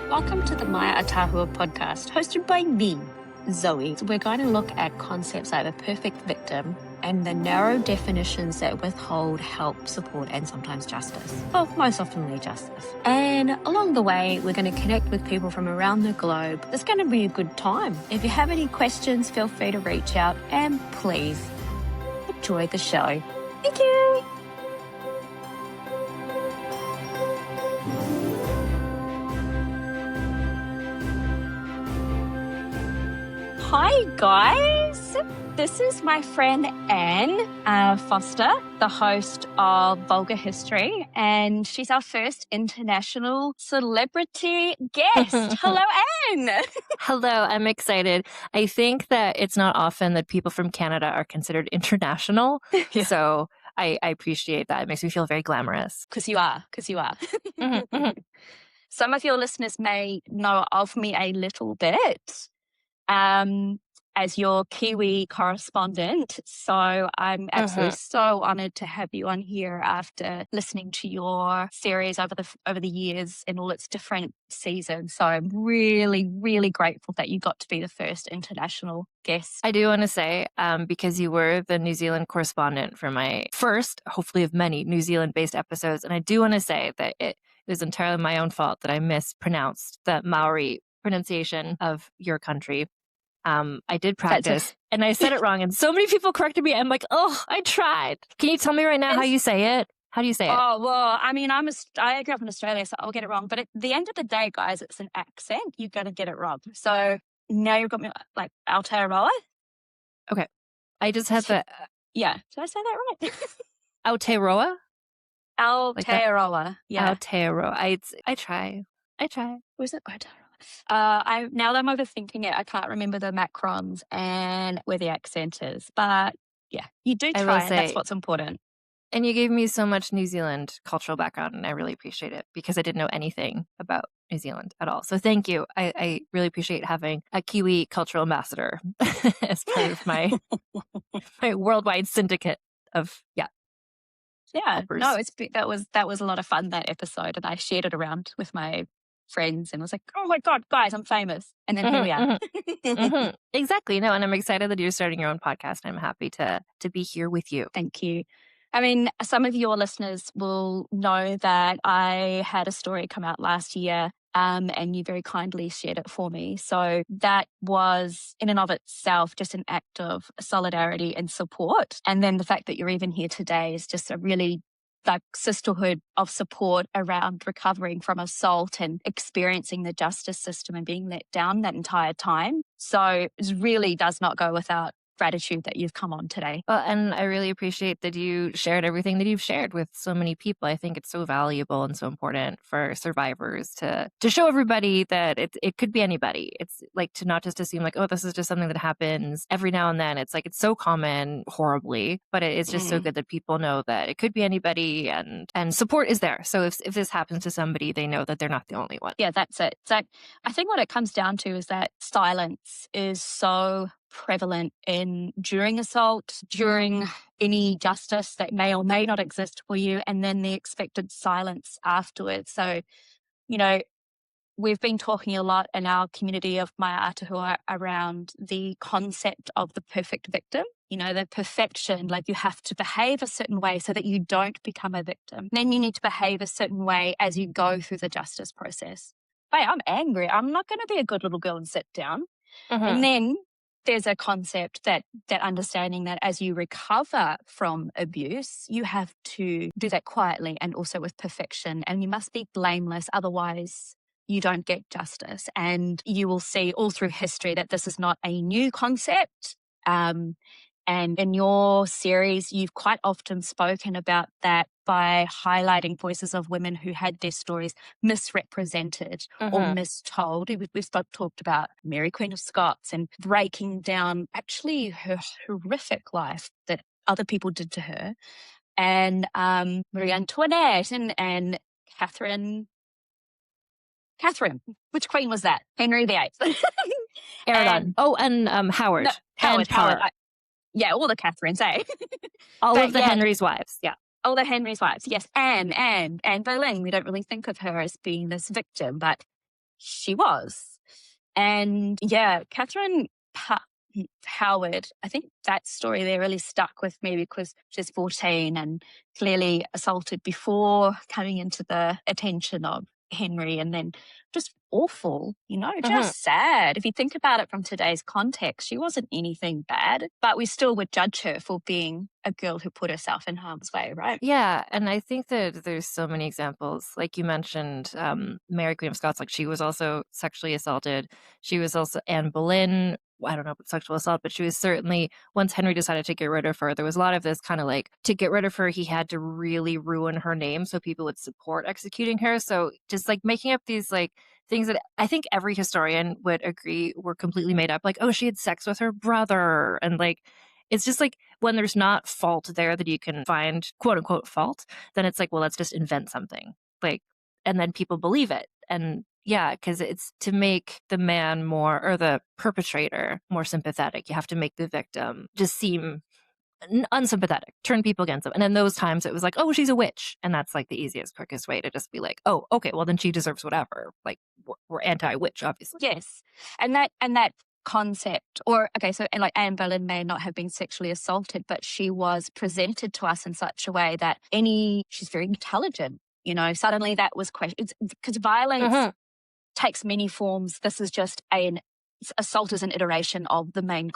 Welcome to the Maya Atahua podcast, hosted by me, Zoe. We're going to look at concepts like the perfect victim and the narrow definitions that withhold help, support, and sometimes justice. Well, most oftenly justice. And along the way, we're going to connect with people from around the globe. It's going to be a good time. If you have any questions, feel free to reach out and please enjoy the show. Thank you. Hi guys, this is my friend Ann Foster, the host of Vulgar History, and she's our first international celebrity guest. Hello, Ann. Hello, I'm excited. I think that it's not often that people from Canada are considered international, so I appreciate that. It makes me feel very glamorous. Because you are. Some of your listeners may know of me a little bit. As your Kiwi correspondent. So I'm absolutely so honored to have you on here after listening to your series over the years in all its different seasons. So I'm really, really grateful that you got to be the first international guest. I do want to say, because you were the New Zealand correspondent for my first, hopefully of many, New Zealand-based episodes, and I do want to say that it was entirely my own fault that I mispronounced the Maori pronunciation of your country. I did practice and I said it wrong and so many people corrected me. I'm like, oh, I tried. Can you tell me right now how you say it? How do you say it? Oh, well, I mean, I grew up in Australia, so I'll get it wrong. But at the end of the day, guys, it's an accent. You're going to get it wrong. So now you've got me like Aotearoa. Okay. I just had the... Yeah. Did I say that right? Aotearoa? Aotearoa. Yeah. Aotearoa. I try. Was it Aotearoa? Now that I'm overthinking it, I can't remember the macrons and where the accent is. But yeah, you do try. And that's what's important. And you gave me so much New Zealand cultural background, and I really appreciate it because I didn't know anything about New Zealand at all. So thank you. I really appreciate having a Kiwi cultural ambassador as part of my worldwide syndicate of helpers. No, that was a lot of fun, that episode, and I shared it around with my friends and was like, oh my God, guys, I'm famous. And then here we are. Exactly. No, and I'm excited that you're starting your own podcast. I'm happy to be here with you. Thank you. I mean, some of your listeners will know that I had a story come out last year, and you very kindly shared it for me. So that was in and of itself just an act of solidarity and support. And then the fact that you're even here today is just a really like sisterhood of support around recovering from assault and experiencing the justice system and being let down that entire time. So it really does not go without gratitude that you've come on today. Well, and I really appreciate that you shared everything that you've shared with so many people. I think it's so valuable and so important for survivors to show everybody that it could be anybody. It's like to not just assume like, oh, this is just something that happens every now and then. It's like it's so common horribly, but it's just so good that people know that it could be anybody and support is there. So if this happens to somebody, they know that they're not the only one. Yeah, that's it. So I think what it comes down to is that silence is so prevalent during assault, during any justice that may or may not exist for you, and then the expected silence afterwards. So, we've been talking a lot in our community of Maya Atahua around the concept of the perfect victim. The perfection, like you have to behave a certain way so that you don't become a victim. Then you need to behave a certain way as you go through the justice process. Hey, I'm angry. I'm not going to be a good little girl and sit down. And then there's a concept that understanding that as you recover from abuse, you have to do that quietly and also with perfection. And you must be blameless. Otherwise, you don't get justice. And you will see all through history that this is not a new concept. And in your series, you've quite often spoken about that by highlighting voices of women who had their stories misrepresented or mistold. We've talked about Mary Queen of Scots and breaking down actually her horrific life that other people did to her. And Marie Antoinette and Catherine. Which queen was that? Henry VIII. Aragon. And Howard. No, Howard. Yeah, all the Catherines, eh? All of the Henry's wives, yeah. All the Henry's wives, yes. Anne Boleyn. We don't really think of her as being this victim, but she was. And yeah, Howard, I think that story there really stuck with me because she's 14 and clearly assaulted before coming into the attention of Henry, and then just awful, Mhm. just sad. If you think about it from today's context, she wasn't anything bad, but we still would judge her for being a girl who put herself in harm's way, right? Yeah, and I think that there's so many examples. Like you mentioned, Mary Queen of Scots, like she was also sexually assaulted. She was also Anne Boleyn. I don't know about sexual assault, but she was certainly, once Henry decided to get rid of her, there was a lot of this kind of like, to get rid of her, he had to really ruin her name so people would support executing her. So just like making up these like things that I think every historian would agree were completely made up. Like, oh, she had sex with her brother. And like, it's just like when there's not fault there that you can find, quote unquote, fault, then it's like, well, let's just invent something. Like, and then people believe it. And yeah, because it's to make the man more, or the perpetrator more sympathetic. You have to make the victim just seem unsympathetic, turn people against them. And then those times it was like, oh, she's a witch. And that's like the easiest, quickest way to just be like, oh, okay, well, then she deserves whatever. Like, we're anti-witch, obviously. Yes. And that concept, or okay, so and like Anne Boleyn may not have been sexually assaulted, but she was presented to us in such a way that she's very intelligent. Suddenly that was questioned because violence Hmm. takes many forms. This is just an assault is an iteration of the main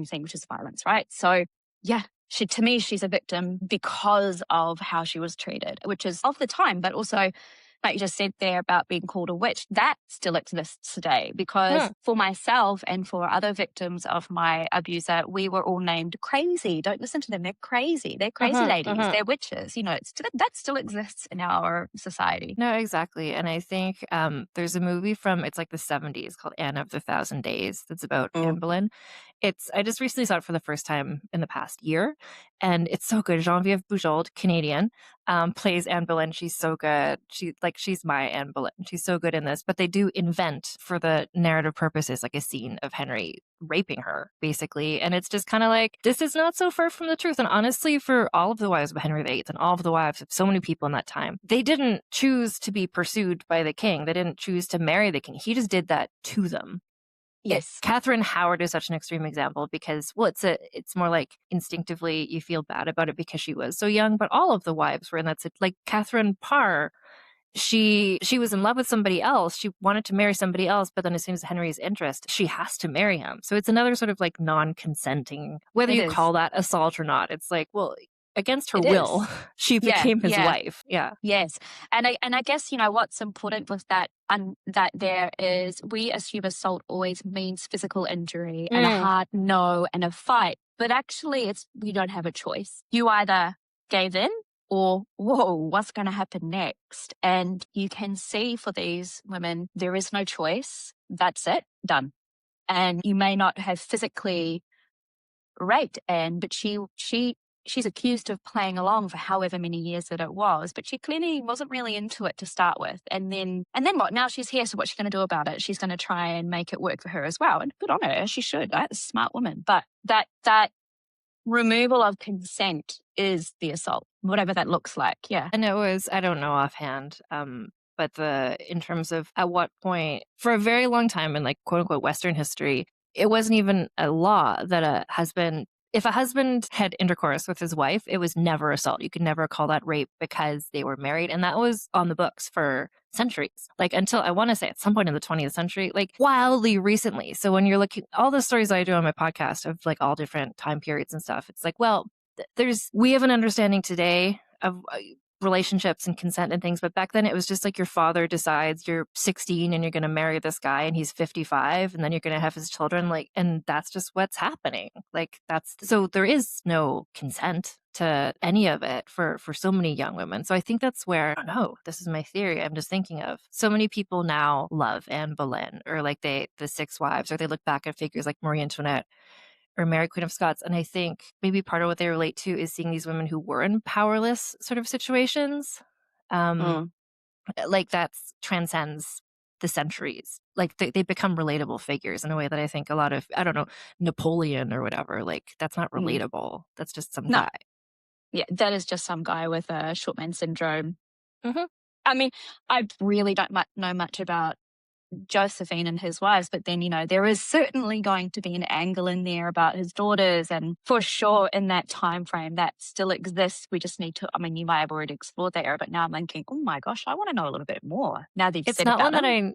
thing, which is violence, right? So yeah, to me, she's a victim because of how she was treated, which is of the time, but also like you just said there about being called a witch, that still exists today because Hmm. for myself and for other victims of my abuser, we were all named crazy. Don't listen to them. They're crazy. They're crazy Hmm. ladies. Hmm. They're witches. That still exists in our society. No, exactly. And I think there's a movie from, it's like the 70s called Anne of the Thousand Days that's about Anne Mm. Boleyn. I just recently saw it for the first time in the past year, and it's so good. Genevieve Bujold, Canadian, plays Anne Boleyn. She's so good. She's my Anne Boleyn. She's so good in this, but they do invent for the narrative purposes like a scene of Henry raping her, basically. And it's just kind of like, this is not so far from the truth. And honestly, for all of the wives of Henry VIII and all of the wives of so many people in that time, they didn't choose to be pursued by the king. They didn't choose to marry the king. He just did that to them. Yes. Catherine Howard is such an extreme example because, well, it's more like instinctively you feel bad about it because she was so young, but all of the wives were in that. Like Catherine Parr, she was in love with somebody else. She wanted to marry somebody else, but then as soon as Henry's interest, she has to marry him. So it's another sort of like non-consenting, whether It you is. call that assault or not. It's like, well, against her It will, is. she Yeah, became his yeah, wife. Yeah. yes. And I guess, what's important with that, that there is, we assume assault always means physical injury and a Mm. hard no and a fight. But actually we don't have a choice. You either gave in or, whoa, what's going to happen next? And you can see for these women, there is no choice. That's it, done. And you may not have physically raped Anne, but she's accused of playing along for however many years that it was, but she clearly wasn't really into it to start with. And then what? Now she's here, so what's she going to do about it? She's going to try and make it work for her as well. And good on her, she should. Right? A smart woman. But that removal of consent is the assault, whatever that looks like. Yeah. And it was, I don't know offhand, but in terms of at what point, for a very long time in like quote unquote Western history, it wasn't even a law that if a husband had intercourse with his wife, it was never assault. You could never call that rape because they were married. And that was on the books for centuries, like until I want to say at some point in the 20th century, like wildly recently. So when you're looking, all the stories I do on my podcast of like all different time periods and stuff, it's like, well, we have an understanding today of relationships and consent and things, but back then it was just like your father decides you're 16 and you're going to marry this guy and he's 55 and then you're going to have his children, like, and that's just what's happening. Like so there is no consent to any of it for so many young women. So I think that's where, I don't know, this is my theory, I'm just thinking of so many people now love Anne Boleyn, or like the Six Wives, or they look back at figures like Marie Antoinette or Mary Queen of Scots. And I think maybe part of what they relate to is seeing these women who were in powerless sort of situations. Mm. Like that transcends the centuries. Like they become relatable figures in a way that I think a lot of, I don't know, Napoleon or whatever, like that's not Mm. relatable. That's just some No. guy. Yeah, that is just some guy with a short man syndrome. Hmm. I mean, I really don't know much about Josephine and his wives, but then, there is certainly going to be an angle in there about his daughters, and for sure in that time frame that still exists. We just need to, I mean, you might have already explored that era, but now I'm thinking, oh my gosh, I want to know a little bit more now that you've It's said not one about that him.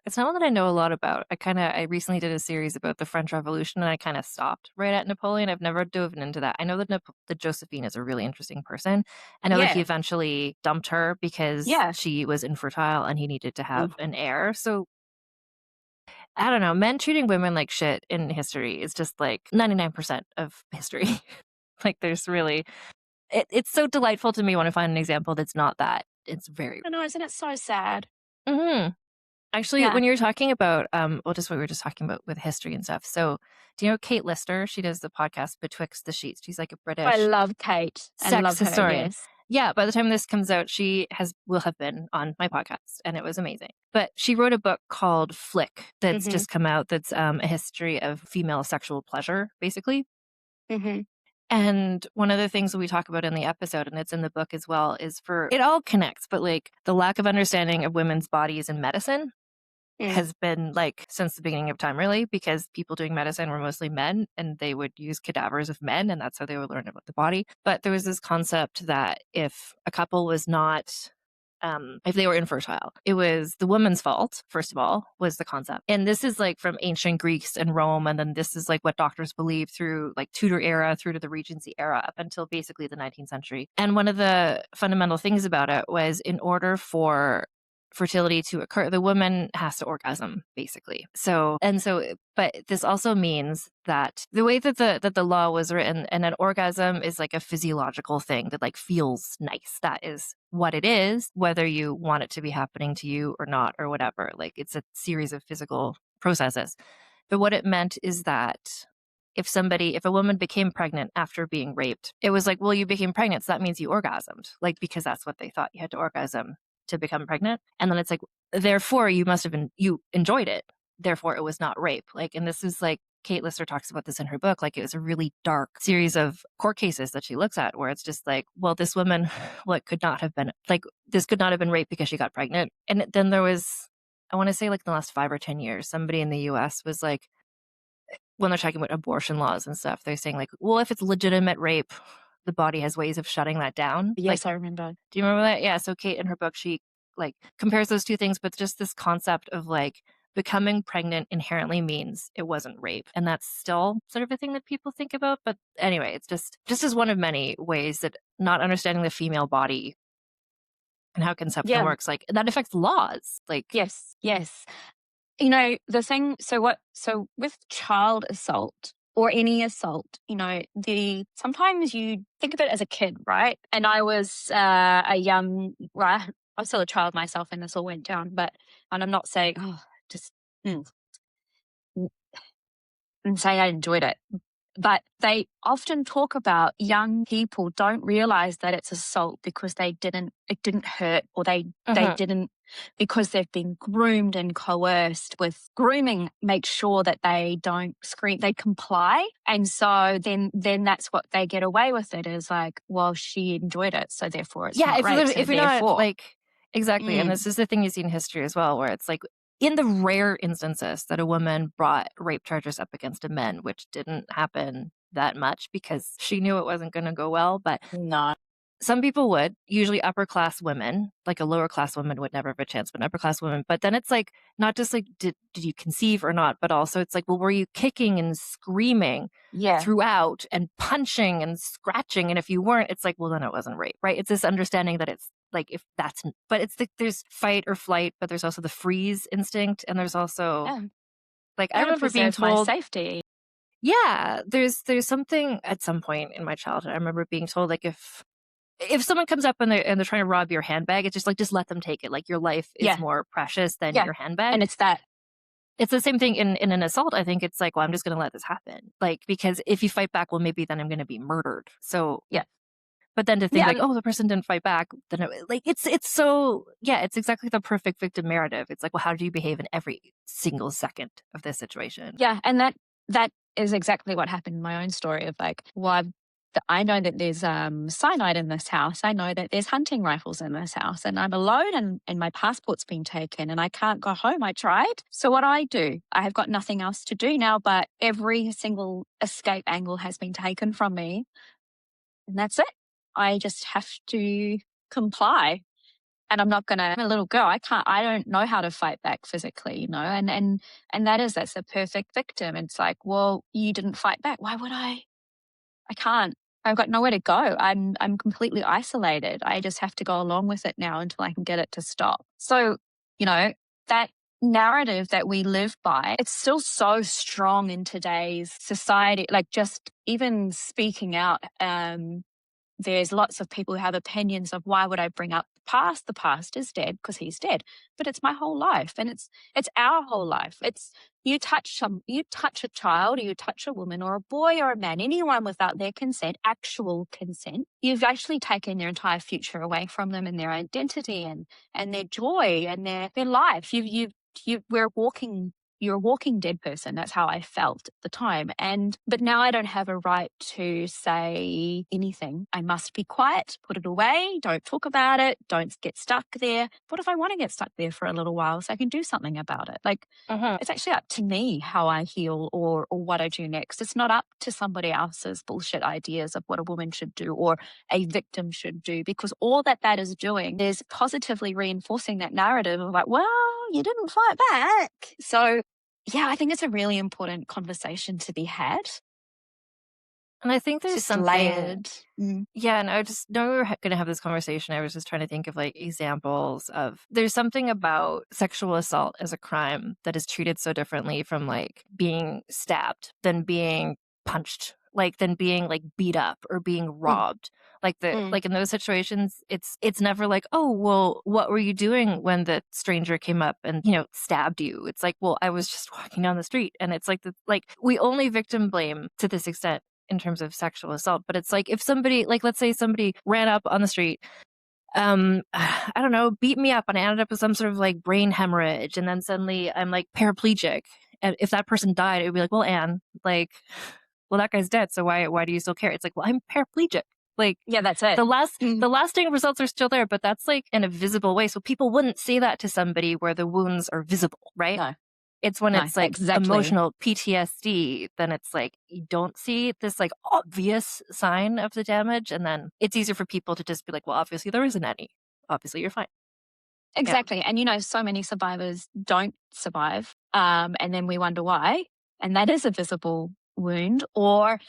it's not one that I know a lot about. I recently did a series about the French Revolution and I kind of stopped right at Napoleon. I've never dove into that. I know that that Josephine is a really interesting person. I know that he Yeah. eventually dumped her because Yeah. she was infertile and he needed to have Ooh. an heir. So I don't know. Men treating women like shit in history is just like 99% of history. Like there's really, it's so delightful to me when I find an example that's not that. It's very. I know, isn't it so sad? Mhm. Actually, Yeah. when you were talking about, well, just what we were just talking about with history and stuff. So, do you know Kate Lister? She does the podcast Betwixt the Sheets. She's like a I British love Kate and sex love her. historian. Yes. Yeah, by the time this comes out, will have been on my podcast, and it was amazing. But she wrote a book called Flick that's Mm-hmm. just come out. That's a history of female sexual pleasure, basically. Mm-hmm. And one of the things that we talk about in the episode, and it's in the book as well, is for it all connects, but like the lack of understanding of women's bodies in medicine Mm. has been like since the beginning of time, really, because people doing medicine were mostly men and they would use cadavers of men and that's how they would learn about the body. But there was this concept that if a couple was not if they were infertile, it was the woman's fault, first of all, was the concept. And this is like from ancient Greece and Rome. And then this is like what doctors believed through like Tudor era through to the Regency era up until basically the 19th century. And one of the fundamental things about it was in order for fertility to occur, the woman has to orgasm, basically. But this also means that the way that the law was written, and an orgasm is like a physiological thing that like feels nice. That is what it is, whether you want it to be happening to you or not, or whatever. Like it's a series of physical processes. But what it meant is that if a woman became pregnant after being raped, it was like, well, you became pregnant, so that means you orgasmed, like because that's what they thought you had to orgasm to become pregnant. And then it's like, therefore you enjoyed it. Therefore it was not rape. Like, and this is like Kate Lister talks about this in her book. Like it was a really dark series of court cases that she looks at where it's just like, well, this woman, could not have been like, this could not have been rape because she got pregnant. And then there was, I want to say like in the last 5 or 10 years, somebody in the US was like, when they're talking about abortion laws and stuff, they're saying like, well, if it's legitimate rape, the body has ways of shutting that down. Like, Yes, I remember. do you remember that? Yeah. So Kate in her book, she like compares those two things, but just this concept of like becoming pregnant inherently means it wasn't rape. And that's still sort of a thing that people think about. But anyway, it's just as one of many ways that not understanding the female body and how conception Yeah. works, like that affects laws. Like, Yes. Yes. The thing, so with child assault or any assault, sometimes you think of it as a kid, right? And I was right, I was still a child myself and this all went down, and I'm not saying, oh, just, mm, and say I enjoyed it. But they often talk about young people don't realize that it's assault because it didn't hurt, or they uh-huh. didn't, because they've been groomed and coerced with grooming, make sure that they don't scream, they comply. And so then that's what they get away with, it is like, well, she enjoyed it, so therefore it's Yeah, not rape. So if you're not therefore, like exactly, and mm, this is the thing you see in history as well, where it's like in the rare instances that a woman brought rape charges up against a man, which didn't happen that much because she knew it wasn't going to go well, but no. some people would, usually upper class women, like a lower class woman would never have a chance, but upper class women. But then it's like, not just like, did you conceive or not? But also it's like, well, were you kicking and screaming Yeah. throughout and punching and scratching? And if you weren't, it's like, well, then it wasn't rape, right? It's this understanding that it's like, if that's, but it's like, there's fight or flight, but there's also the freeze instinct. And there's also Yeah. like, I Gotta remember being preserve my told, safety. yeah, there's something at some point in my childhood. I remember being told like if someone comes up and they're trying to rob your handbag, it's just like, just let them take it. Like your life is Yeah. more precious than Yeah. your handbag. And it's that. It's the same thing in an assault. I think it's like, well, I'm just going to let this happen. Like, because if you fight back, well, maybe then I'm going to be murdered. So, Yeah. but then to think Yeah. like, oh, the person didn't fight back, then it's so, yeah, it's exactly the perfect victim narrative. It's like, well, how do you behave in every single second of this situation? Yeah, and that is exactly what happened in my own story of like, well, I know that there's cyanide in this house. I know that there's hunting rifles in this house, and I'm alone, and my passport's been taken, and I can't go home. I tried. So what do? I have got nothing else to do now, but every single escape angle has been taken from me, and that's it. I just have to comply. And I'm not gonna, I'm a little girl. I don't know how to fight back physically, and that's a perfect victim. It's like, well, you didn't fight back. Why would I? I can't. I've got nowhere to go. I'm completely isolated. I just have to go along with it now until I can get it to stop. So, that narrative that we live by, it's still so strong in today's society. Like, just even speaking out, there's lots of people who have opinions of, why would I bring up the past? The past is dead because he's dead. But it's my whole life, and it's our whole life. It's you touch a child, or you touch a woman or a boy or a man, anyone without their consent, actual consent, you've actually taken their entire future away from them, and their identity and their joy and their life. You're a walking dead person. That's how I felt at the time. But now I don't have a right to say anything. I must be quiet, put it away, don't talk about it, don't get stuck there. What if I want to get stuck there for a little while so I can do something about it? Like, it's actually up to me how I heal or what I do next. It's not up to somebody else's bullshit ideas of what a woman should do or a victim should do, because all that is doing is positively reinforcing that narrative of like, well, you didn't fight back. So yeah, I think it's a really important conversation to be had. And I think there's Just something layered. Yeah, and I just know we were going to have this conversation. I was just trying to think of like examples of there's something about sexual assault as a crime that is treated so differently from like being stabbed than being punched, like than being like beat up or being robbed. Like like in those situations, it's never like, oh, well, what were you doing when the stranger came up and, stabbed you? It's like, well, I was just walking down the street. And it's like we only victim blame to this extent in terms of sexual assault. But it's like if somebody, like let's say somebody ran up on the street, I don't know, beat me up, and I ended up with some sort of like brain hemorrhage, and then suddenly I'm like paraplegic. And if that person died, it would be like, well, Anne, like, well, that guy's dead, so why do you still care? It's like, well, I'm paraplegic. Like, yeah, that's it. The lasting results are still there, but that's like in a visible way. So people wouldn't say that to somebody where the wounds are visible, right? No. It's when it's like exactly. emotional PTSD, then it's like you don't see this like obvious sign of the damage. And then it's easier for people to just be like, well, obviously there isn't any. Obviously you're fine. Exactly. Yeah. And so many survivors don't survive. And then we wonder why. And that is a visible wound. Or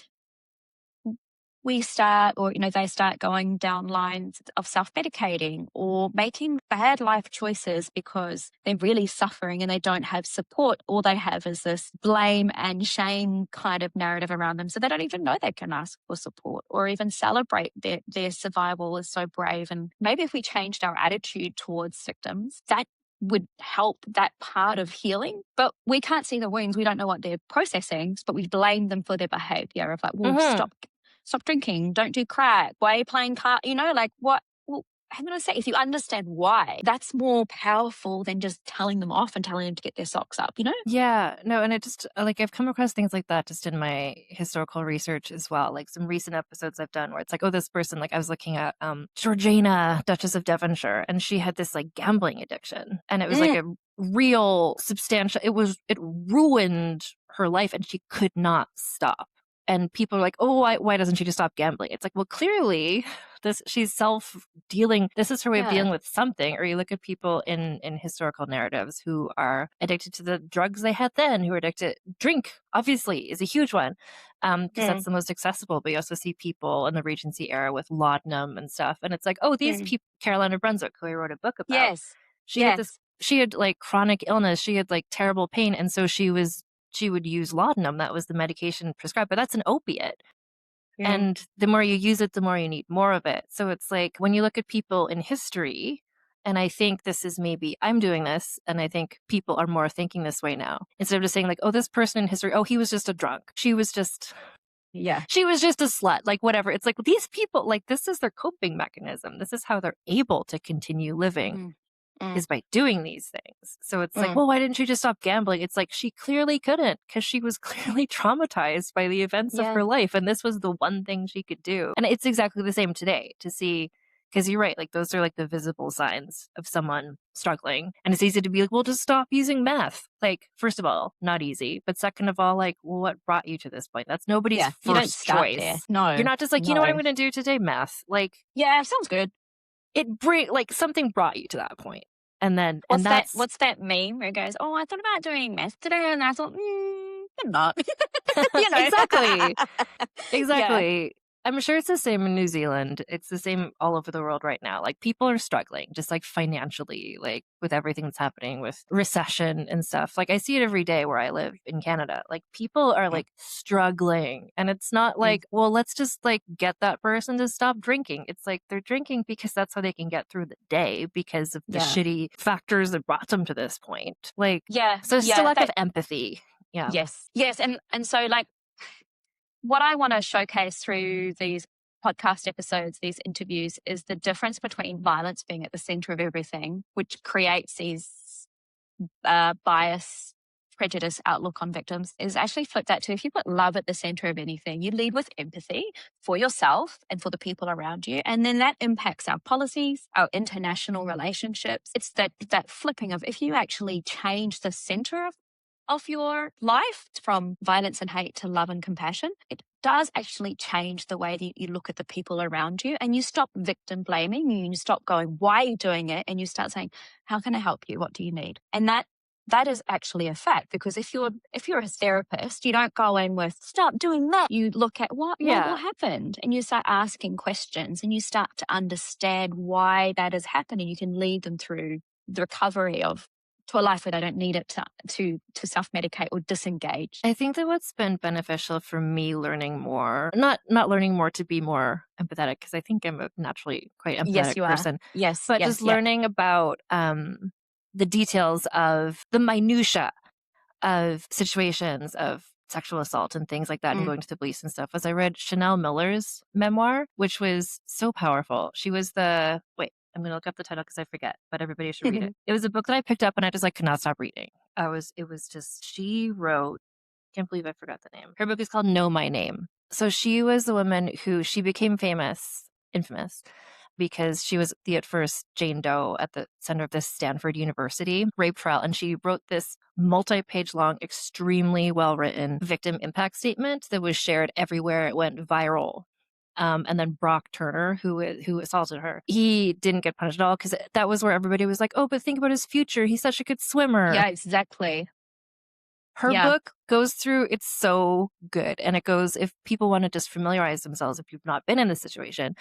they start going down lines of self-medicating or making bad life choices because they're really suffering and they don't have support. All they have is this blame and shame kind of narrative around them. So they don't even know they can ask for support or even celebrate their survival as so brave. And maybe if we changed our attitude towards victims, that would help that part of healing. But we can't see the wounds. We don't know what they're processing, but we blame them for their behavior of like, well, stop drinking, don't do crack, why are you playing cards? Like what? Well, I'm going to say, if you understand why, that's more powerful than just telling them off and telling them to get their socks up, Yeah, no, and it just, like, I've come across things like that just in my historical research as well. Like some recent episodes I've done where it's like, oh, this person, like I was looking at Georgiana, Duchess of Devonshire, and she had this like gambling addiction. And it was like a real substantial, it ruined her life and she could not stop. And people are like, oh, why doesn't she just stop gambling? It's like, well, clearly she's self-dealing. This is her way of dealing with something. Or you look at people in historical narratives who are addicted to the drugs they had then, who are addicted. Drink, obviously, is a huge one because that's the most accessible. But you also see people in the Regency era with laudanum and stuff. And it's like, oh, these people, Caroline of Brunswick, who I wrote a book about. She had like chronic illness. She had like terrible pain. And so she would use laudanum. That was the medication prescribed, but that's an opiate. And the more you use it, the more you need more of it. So it's like when you look at people in history, and I think this is maybe I'm doing this, and I think people are more thinking this way now. Instead of just saying like, oh, this person in history, oh, he was just a drunk. She was just a slut, like whatever. It's like these people, like this is their coping mechanism. This is how they're able to continue living. Mm. is by doing these things. So it's like, Mm. well, why didn't she just stop gambling? It's like she clearly couldn't because she was clearly traumatized by the events of Yeah. her life. And this was the one thing she could do. And it's exactly the same today to see, because you're right, like those are like the visible signs of someone struggling. And it's easy to be like, well, just stop using meth. Like, first of all, not easy. But second of all, like, well, what brought you to this point? That's nobody's Yeah. You don't first start there. choice. You're No. not just like, you know what I'm No. going to do today? Meth. Like, Yeah, sounds good. like something brought you to that point. And then, and What's that? that's What's that meme where it goes, "Oh, I thought about doing meth today," and I thought, "I'm not." You know? exactly. Yeah. Exactly. I'm sure it's the same in New Zealand. It's the same all over the world right now. Like people are struggling just like financially, like with everything that's happening with recession and stuff. Like I see it every day where I live in Canada. Like people are Mm. like struggling. And it's not Mm. like, well, let's just like get that person to stop drinking. It's like they're drinking because that's how they can get through the day because of the Yeah. shitty factors that brought them to this point. Like, Yeah. so it's just a Yeah. lack of That empathy. Yeah. yes. Yes. And so like what I want to showcase through these podcast episodes, these interviews, is the difference between violence being at the center of everything, which creates these bias, prejudice outlook on victims, is actually flip that to if you put love at the center of anything, you lead with empathy for yourself and for the people around you. And then that impacts our policies, our international relationships. It's that flipping of if you actually change the center of your life from violence and hate to love and compassion, it does actually change the way that you look at the people around you, and you stop victim blaming, you stop going, why are you doing it? And you start saying, how can I help you? What do you need? And that is actually a fact, because if you're a therapist, you don't go in with stop doing that. You look at what Yeah. happened, and you start asking questions, and you start to understand why that has happened, and you can lead them through the recovery to a life where they don't need it to self-medicate or disengage. I think that what's been beneficial for me learning more, not learning more to be more empathetic, because I think I'm a naturally quite Yes, empathetic you are. person, Yes, but just yes, yeah. learning about the details of the minutia of situations of sexual assault and things like that and Mm. going to the police and stuff was I read Chanel Miller's memoir, which was so powerful. She was I'm going to look up the title because I forget, but everybody should read it. It was a book that I picked up and I just like could not stop reading. It was just, she wrote, can't believe I forgot the name. Her book is called Know My Name. So she was the woman who she became infamous, because she was the at first Jane Doe at the center of this Stanford University rape trial. And she wrote this multi-page long, extremely well-written victim impact statement that was shared everywhere. It went viral. And then Brock Turner, who assaulted her, he didn't get punished at all because that was where everybody was like, oh, but think about his future. He's such a good swimmer. Yeah, exactly. Her Yeah. book goes through, it's so good. And it goes, if people want to just familiarize themselves, if you've not been in this situation,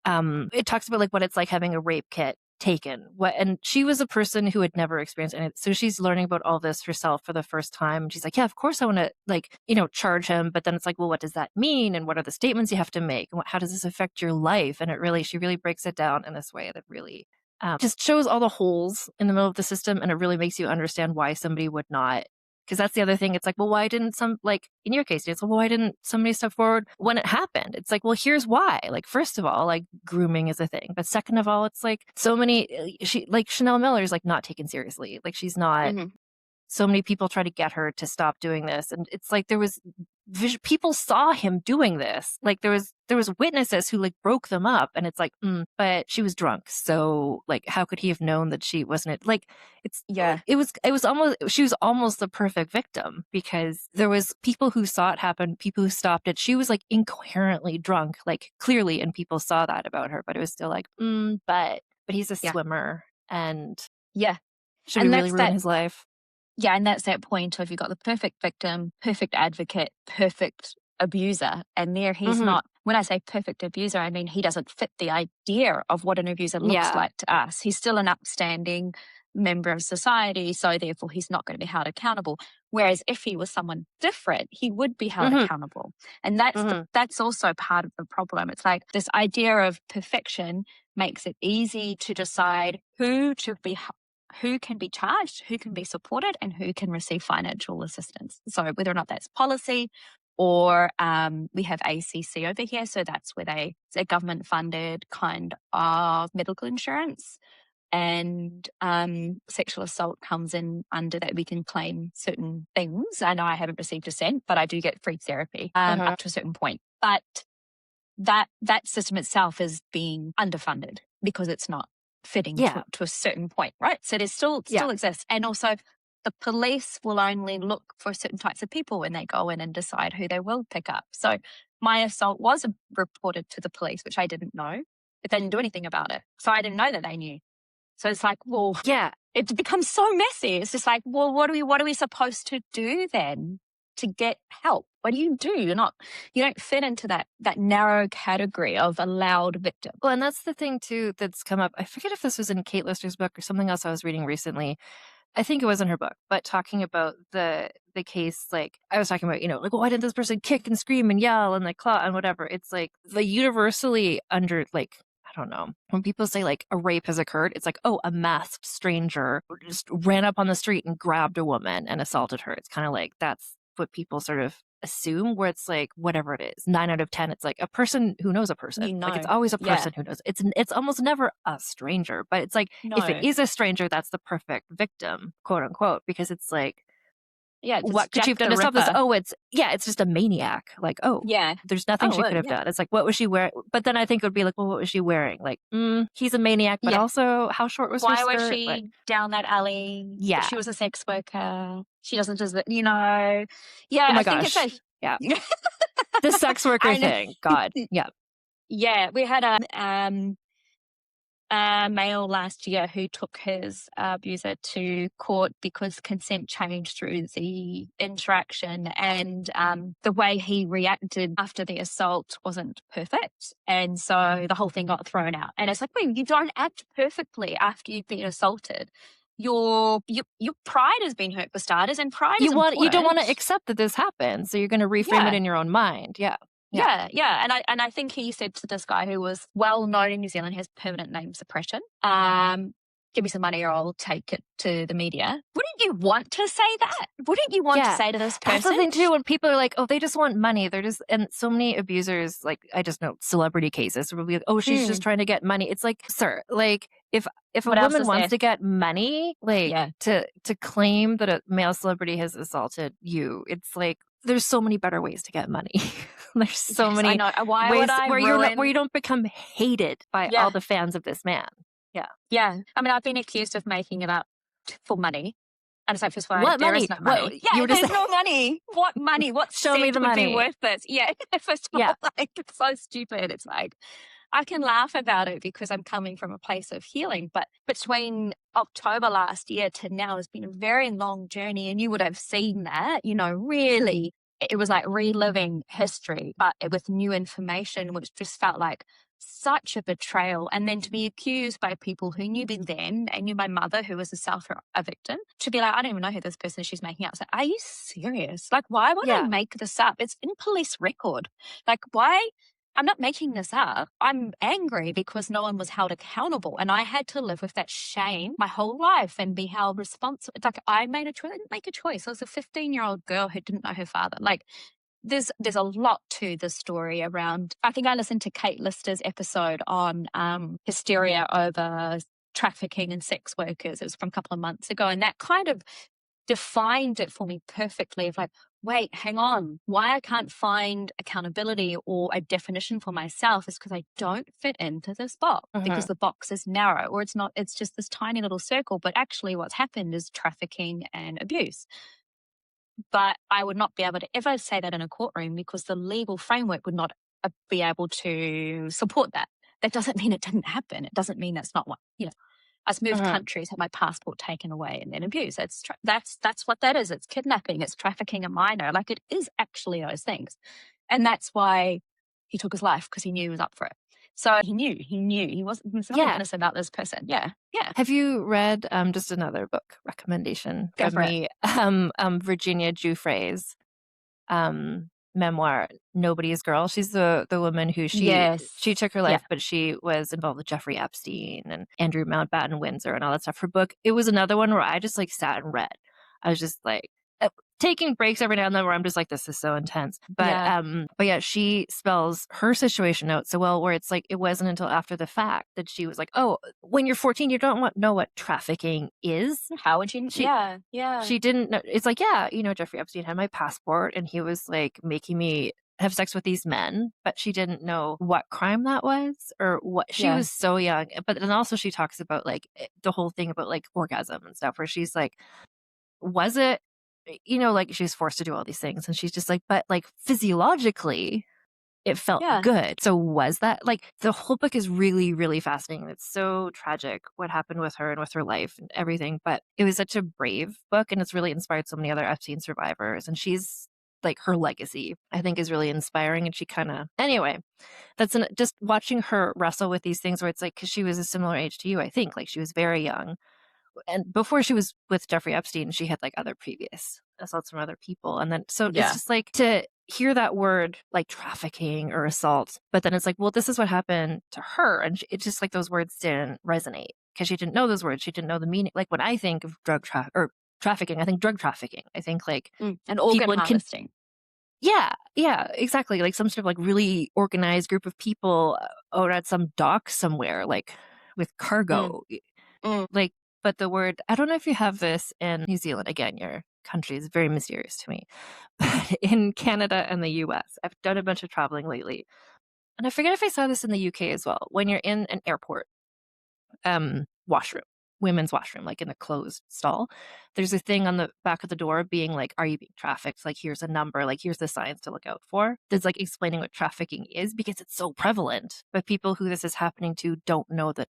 it talks about like what it's like having a rape kit taken. And she was a person who had never experienced anything. So she's learning about all this herself for the first time. And she's like, yeah, of course I want to like, charge him. But then it's like, well, what does that mean? And what are the statements you have to make? And how does this affect your life? And she really breaks it down in this way that really just shows all the holes in the middle of the system. And it really makes you understand why somebody would not. Because that's the other thing. It's like, well, why didn't in your case, it's like, well, why didn't somebody step forward when it happened? It's like, well, here's why. Like, first of all, like grooming is a thing. But second of all, it's like so many, Chanel Miller is like not taken seriously. Like she's not, Hmm. so many people try to get her to stop doing this. And it's like there was people saw him doing this. Like there was witnesses who like broke them up, and it's like, but she was drunk. So like, how could he have known that she wasn't like, Yeah. it was almost, she was almost the perfect victim because there was people who saw it happen, people who stopped it. She was like incoherently drunk, like clearly, and people saw that about her, but it was still like, but he's a Yeah. swimmer, and Yeah. should we And really that's ruin that. his life? Yeah. And that's that point of you've got the perfect victim, perfect advocate, perfect abuser. And there he's Mm-hmm. not. When I say perfect abuser, I mean he doesn't fit the idea of what an abuser looks Yeah. like to us. He's still an upstanding member of society. So therefore, he's not going to be held accountable. Whereas if he was someone different, he would be held Mm-hmm. accountable. And that's also part of the problem. It's like this idea of perfection makes it easy to decide who can be charged, who can be supported, and who can receive financial assistance. So whether or not that's policy or we have ACC over here. So that's where it's a government funded kind of medical insurance. and sexual assault comes in under that, we can claim certain things. I know I haven't received a cent, but I do get free therapy up to a certain point. But that system itself is being underfunded because it's not fitting to a certain point, right? So there's still exists. And also the police will only look for certain types of people when they go in and decide who they will pick up. So my assault was reported to the police, which I didn't know, but they didn't do anything about it. So I didn't know that they knew. So it's like, well, it becomes so messy. It's just like, well, what are we supposed to do then to get help? What do? You don't fit into that narrow category of allowed victim. Well, and that's the thing too that's come up. I forget if this was in Kate Lister's book or something else I was reading recently. I think it was in her book, but talking about the case, like I was talking about, like, why didn't this person kick and scream and yell and like claw and whatever? It's like the universally under, like, I don't know, when people say like a rape has occurred, it's like, oh, a masked stranger just ran up on the street and grabbed a woman and assaulted her. It's kind of like that's what people sort of assume, where it's like whatever it is, 9 out of 10, it's like a person who knows a person. Like it's always a person who knows. It's almost never a stranger, but it's like if it is a stranger, that's the perfect victim, quote unquote, because it's like, what could she have done to stop this? Oh, it's just a maniac. Like, there's nothing she could have done. It's like, what was she wearing? But then I think it would be like, well, what was she wearing? Like, he's a maniac, but also how short was her skirt? Why was she down that alley? Yeah. She was a sex worker. She doesn't just, Yeah. Oh my gosh. Yeah. The sex worker thing. God. Yeah. Yeah. We had a male last year who took his abuser to court because consent changed through the interaction, and the way he reacted after the assault wasn't perfect, and so the whole thing got thrown out. And it's like, well, you don't act perfectly after you've been assaulted. Your pride has been hurt for starters, and pride is important. You don't want to accept that this happened, so you're going to reframe it in your own mind. Yeah. And I think he said to this guy who was well known in New Zealand, has permanent name suppression, give me some money or I'll take it to the media. Wouldn't you want to say that? Wouldn't you want to say to this person? That's the thing too, when people are like, oh, they just want money. They're just, and so many abusers, like I just know celebrity cases will be like, oh, she's just trying to get money. It's like, sir, like if a woman wants to get money, like to claim that a male celebrity has assaulted you, it's like, there's so many better ways to get money. There's so many ways where you don't become hated by all the fans of this man. Yeah. Yeah. I mean, I've been accused of making it up for money. And it's like, first of all, what there money? is no money. There's no money. What money? What show me the money? Would be worth this? Yeah. First of all, like, it's so stupid. It's like, I can laugh about it because I'm coming from a place of healing. But between October last year to now has been a very long journey. And you would have seen that, really, it was like reliving history, but with new information, which just felt like such a betrayal. And then to be accused by people who knew me then and knew my mother, who was a victim, to be like, I don't even know who this person is, she's making up. So, are you serious? Like, why would I make this up? It's in police record. Like, why? I'm not making this up. I'm angry because no one was held accountable. And I had to live with that shame my whole life and be held responsible. It's like, I made a choice. I didn't make a choice. I was a 15-year-old girl who didn't know her father. Like, there's a lot to the story around. I think I listened to Kate Lister's episode on hysteria over trafficking and sex workers. It was from a couple of months ago. And that kind of defined it for me perfectly of like, wait, hang on. Why I can't find accountability or a definition for myself is because I don't fit into this box, because the box is narrow, or it's not, it's just this tiny little circle. But actually what's happened is trafficking and abuse. But I would not be able to ever say that in a courtroom because the legal framework would not be able to support that. That doesn't mean it didn't happen. It doesn't mean that's not what, I've moved countries, had my passport taken away, and then abuse. That's what that is. It's kidnapping. It's trafficking a minor. Like, it is actually those things. And that's why he took his life, because he knew he was up for it. So he knew. He wasn't innocent about this person. Yeah. Have you read just another book recommendation from me? Virginia Giuffre's memoir, Nobody's Girl. She's the woman who she took her life, but she was involved with Jeffrey Epstein and Andrew Mountbatten Windsor and all that stuff. Her book, it was another one where I just like sat and read. I was just like, taking breaks every now and then where I'm just like, this is so intense. Yeah. But yeah, she spells her situation out so well, where it's like it wasn't until after the fact that she was like, oh, when you're 14, you don't know what trafficking is. How would you? She Yeah. Yeah. she didn't know. It's like, yeah, Jeffrey Epstein had my passport and he was like making me have sex with these men, but she didn't know what crime that was or what. She Yeah. was so young. But then also she talks about like the whole thing about like orgasm and stuff, where she's like, was it, like she's forced to do all these things. And she's just like, but like physiologically, it felt Yeah. good. So was that like the whole book is really, really fascinating. It's so tragic what happened with her and with her life and everything. But it was such a brave book and it's really inspired so many other Epstein survivors. And she's like her legacy, I think, is really inspiring. And she kind of, anyway, just watching her wrestle with these things where it's like, because she was a similar age to you, I think, like she was very young. And before she was with Jeffrey Epstein, she had like other previous assaults from other people. And then, so it's just like to hear that word like trafficking or assault, but then it's like, well, this is what happened to her. And it's just like those words didn't resonate because she didn't know those words. She didn't know the meaning. Like when I think of trafficking, I think drug trafficking. I think like And organ people harvesting. yeah, exactly. Like some sort of like really organized group of people out at some dock somewhere, like with cargo. Mm. Like, but the word, I don't know if you have this in New Zealand. Again, your country is very mysterious to me. But in Canada and the US, I've done a bunch of traveling lately. And I forget if I saw this in the UK as well. When you're in an airport washroom, women's washroom, like in a closed stall, there's a thing on the back of the door being like, are you being trafficked? Like, here's a number, like, here's the signs to look out for. There's like explaining what trafficking is because it's so prevalent. But people who this is happening to don't know that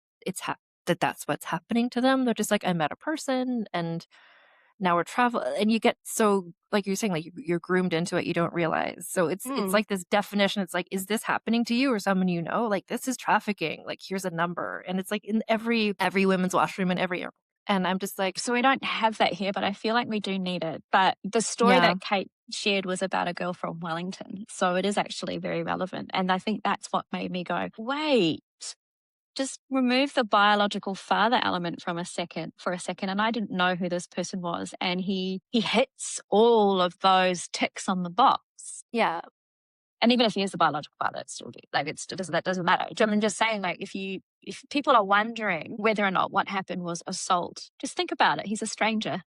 that's what's happening to them. They're just like, I met a person and now we're traveling. And you get so, like you're saying, like you're groomed into it, you don't realize. So it's like this definition. It's like, is this happening to you or someone you know? Like, this is trafficking. Like, here's a number. And it's like in every women's washroom in every airport. And I'm just like, So we don't have that here, but I feel like we do need it. But the story that Kate shared was about a girl from Wellington. So it is actually very relevant. And I think that's what made me go, wait, just remove the biological father element for a second. And I didn't know who this person was. And he hits all of those ticks on the box. yeah. And even if he is the biological father, it's still like that doesn't matter. I'm just saying, like, if people are wondering whether or not what happened was assault, just think about it. He's a stranger.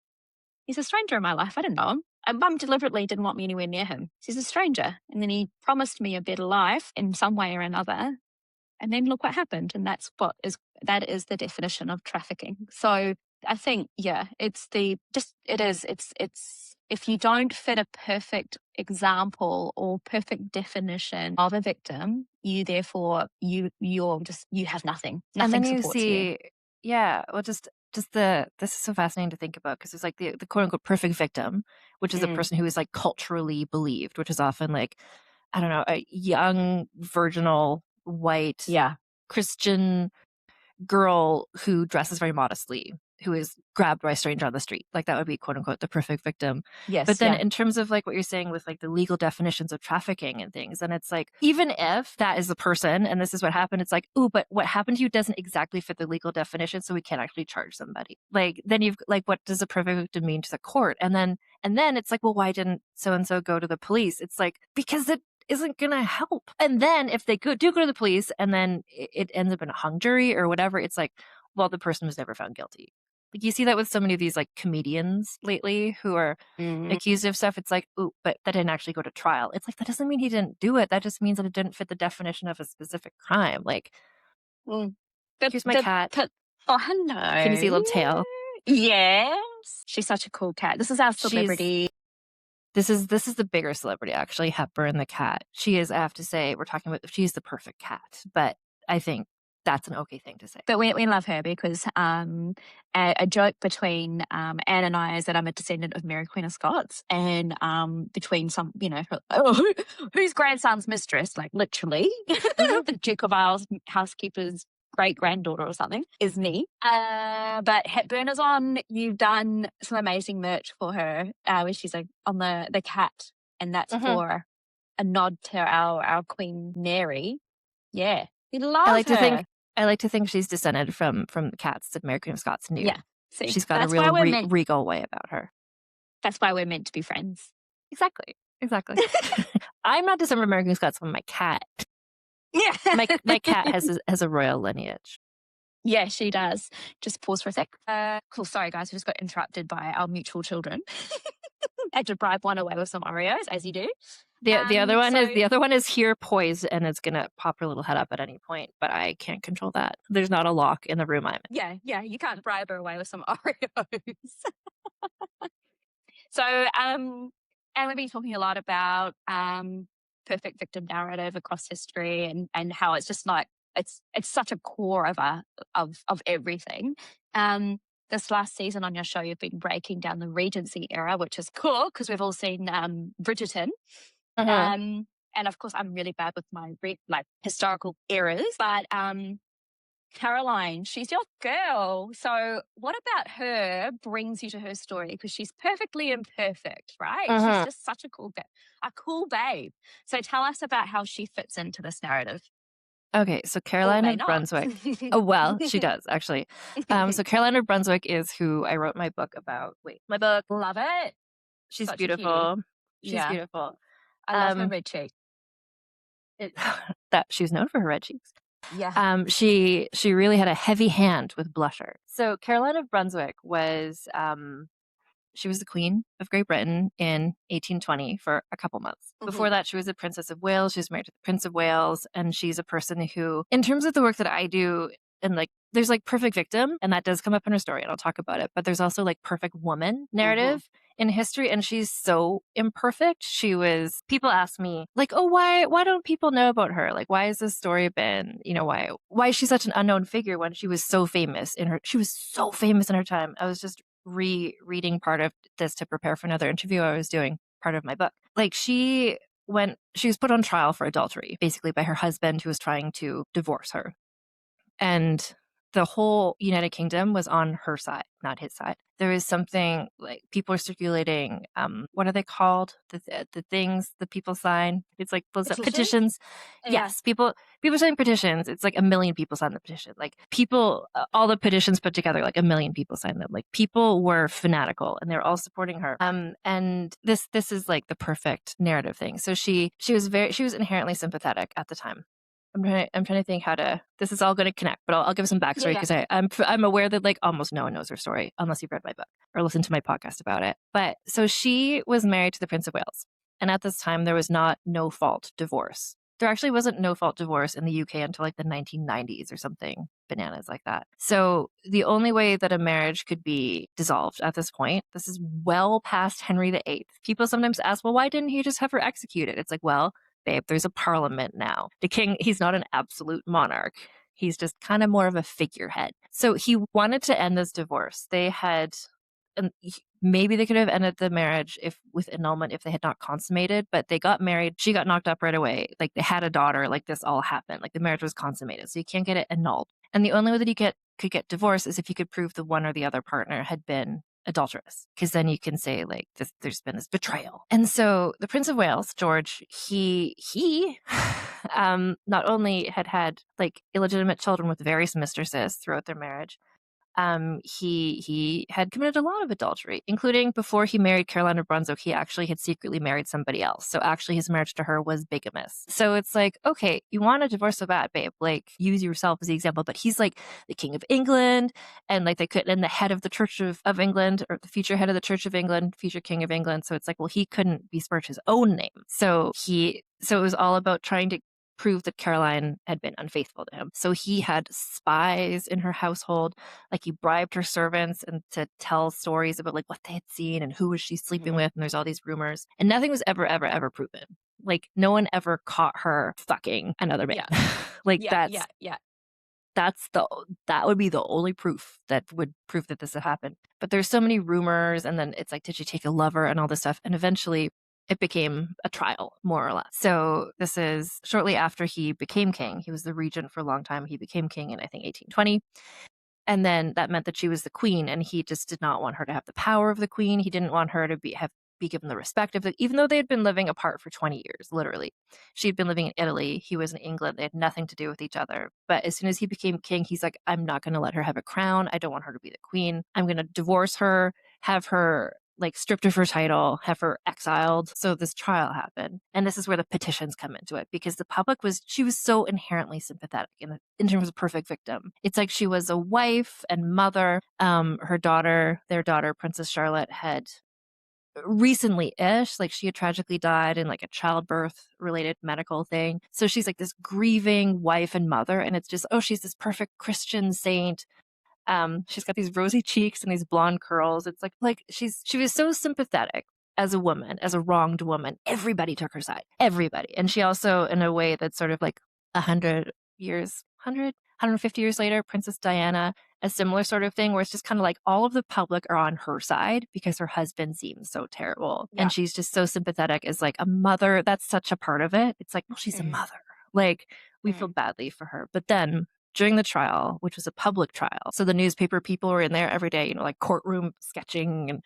He's a stranger in my life. I didn't know him. And Mum deliberately didn't want me anywhere near him. He's a stranger. And then he promised me a better life in some way or another. And then look what happened. And that is the definition of trafficking. So I think, it's if you don't fit a perfect example or perfect definition of a victim, you therefore you have nothing. And then you supports you. see, well, this is so fascinating to think about because it's like the quote unquote perfect victim, which is a person who is like culturally believed, which is often like, I don't know, a young, virginal, white, Christian girl who dresses very modestly, who is grabbed by a stranger on the street. Like that would be quote unquote the perfect victim. Yes. But then in terms of like what you're saying with like the legal definitions of trafficking and things, and it's like, even if that is the person and this is what happened, it's like, ooh, but what happened to you doesn't exactly fit the legal definition, so we can't actually charge somebody. Like then you've like, what does a perfect victim mean to the court? And then it's like, well, why didn't so and so go to the police? It's like, because it isn't going to help. And then if they do go to the police and then it ends up in a hung jury or whatever, it's like, well, the person was never found guilty. Like you see that with so many of these like comedians lately who are accused of stuff. It's like, ooh, but that didn't actually go to trial. It's like, that doesn't mean he didn't do it. That just means that it didn't fit the definition of a specific crime. Like, here's my cat. Oh, hello. Can you see a little tail? Yes. She's such a cool cat. This is our celebrity. This is the bigger celebrity, actually, Hepburn the cat. She is, I have to say, we're talking about, she's the perfect cat, but I think that's an okay thing to say. But we love her because a joke between Anne and I is that I'm a descendant of Mary Queen of Scots, and between some, whose grandson's mistress, like literally, the Duke of Isles housekeeper's great-granddaughter or something, is me. But Hepburn is on. You've done some amazing merch for her where she's like on the cat, and that's for a nod to our Queen Mary. Yeah, we love her. I like to think she's descended from the cats that Mary Queen of Scots knew. Yeah, see, she's got a real regal way about her. That's why we're meant to be friends. Exactly. Exactly. I'm not December American Scots, but my cat. Yeah. My cat has a royal lineage. Yeah, she does. Just pause for a sec. Cool. Sorry, guys. We just got interrupted by our mutual children. Had to bribe one away with some Oreos, as you do. The other one is So the other one is here poised and it's gonna pop her little head up at any point, but I can't control that. There's not a lock in the room I'm in. yeah, you can't bribe her away with some Oreos. So, and we've been talking a lot about perfect victim narrative across history, and how it's just like it's such a core of everything. This last season on your show, you've been breaking down the Regency era, which is cool because we've all seen Bridgerton. Uh-huh. And of course, I'm really bad with my like historical eras, but Caroline, she's your girl. So, what about her brings you to her story? Because she's perfectly imperfect, right? She's Uh-huh. just such a cool babe. So, tell us about how she fits into this narrative, Okay, so or Caroline may of not. Brunswick. Oh well, she does actually. So Caroline of Brunswick is who I wrote my book about. Wait, my book. Love it. She's Such a cutie. beautiful. She's Yeah, beautiful. I love her Um, red cheek. it, that she's known for her red cheeks. Yeah. She really had a heavy hand with blusher. So Caroline of Brunswick was she was the Queen of Great Britain in 1820 for a couple months. Before that, she was the Princess of Wales. She was married to the Prince of Wales, and she's a person who, in terms of the work that I do, and like there's like perfect victim, and that does come up in her story, and I'll talk about it. But there's also like perfect woman narrative in history, and she's so imperfect. She was. People ask me like, oh, why don't people know about her? Like, why has this story been, why is she such an unknown figure when she was so famous in her? She was so famous in her time. I was just rereading part of this to prepare for another interview I was doing, part of my book. Like she was put on trial for adultery, basically by her husband who was trying to divorce her. And the whole United Kingdom was on her side, not his side. There is something like people are circulating. What are they called? The things that people sign. It's like those petitions. Yeah. Yes, people sign petitions. It's like 1 million people sign the petition. Like people, all the petitions put together, like 1 million people signed them. Like people were fanatical and they're all supporting her. And this is like the perfect narrative thing. So she was inherently sympathetic at the time. I'm trying to think how to. This is all going to connect, but I'll give some backstory because I'm aware that like almost no one knows her story unless you've read my book or listened to my podcast about it. But so she was married to the Prince of Wales, and at this time there was not no fault divorce. There actually wasn't no fault divorce in the UK until like the 1990s or something bananas like that. So the only way that a marriage could be dissolved at this point, this is well past Henry VIII. People sometimes ask, well, why didn't he just have her executed? It's like, well, babe, there's a parliament now. The king, he's not an absolute monarch. He's just kind of more of a figurehead. So he wanted to end this divorce. They had, and maybe they could have ended the marriage with annulment if they had not consummated, but they got married. She got knocked up right away. Like they had a daughter. Like this all happened. Like the marriage was consummated. So you can't get it annulled. And the only way that you could get divorced is if you could prove the one or the other partner had been adulterous, because then you can say like there's been this betrayal. And so the Prince of Wales, George, he not only had like illegitimate children with various mistresses throughout their marriage, he had committed a lot of adultery, including before he married Caroline of Brunswick, he actually had secretly married somebody else. So actually his marriage to her was bigamous. So it's like, okay, you want a divorce so bad, babe, like use yourself as the example, but he's like the King of England and like and the head of the Church of England, or the future head of the Church of England, future King of England. So it's like, well, he couldn't besmirch his own name. So it was all about trying to prove that Caroline had been unfaithful to him. So he had spies in her household. Like he bribed her servants and to tell stories about like what they had seen and who was she sleeping with. And there's all these rumors. And nothing was ever proven. Like no one ever caught her fucking another man. Like that would be the only proof that would prove that this had happened. But there's so many rumors, and then it's like, did she take a lover and all this stuff? And eventually it became a trial, more or less. So this is shortly after he became king. He was the regent for a long time. He became king in, I think, 1820. And then that meant that she was the queen, and he just did not want her to have the power of the queen. He didn't want her to be given the respect of it, even though they had been living apart for 20 years, literally. She'd been living in Italy. He was in England. They had nothing to do with each other. But as soon as he became king, he's like, I'm not going to let her have a crown. I don't want her to be the queen. I'm going to divorce her, have her like stripped of her title, have her exiled. So this trial happened. And this is where the petitions come into it, because the public she was so inherently sympathetic in terms of perfect victim. It's like she was a wife and mother. Their daughter, Princess Charlotte, had recently-ish, like she had tragically died in like a childbirth related medical thing. So she's like this grieving wife and mother. And it's just, oh, she's this perfect Christian saint. She's got these rosy cheeks and these blonde curls. It's like she was so sympathetic as a woman, as a wronged woman. Everybody took her side. Everybody. And she also, in a way that's sort of like 150 years later, Princess Diana, a similar sort of thing where it's just kind of like all of the public are on her side because her husband seems so terrible. Yeah. And she's just so sympathetic as like a mother. That's such a part of it. It's like, well, she's a mother. Like, we feel badly for her. But then during the trial, which was a public trial, so the newspaper people were in there every day, like courtroom sketching and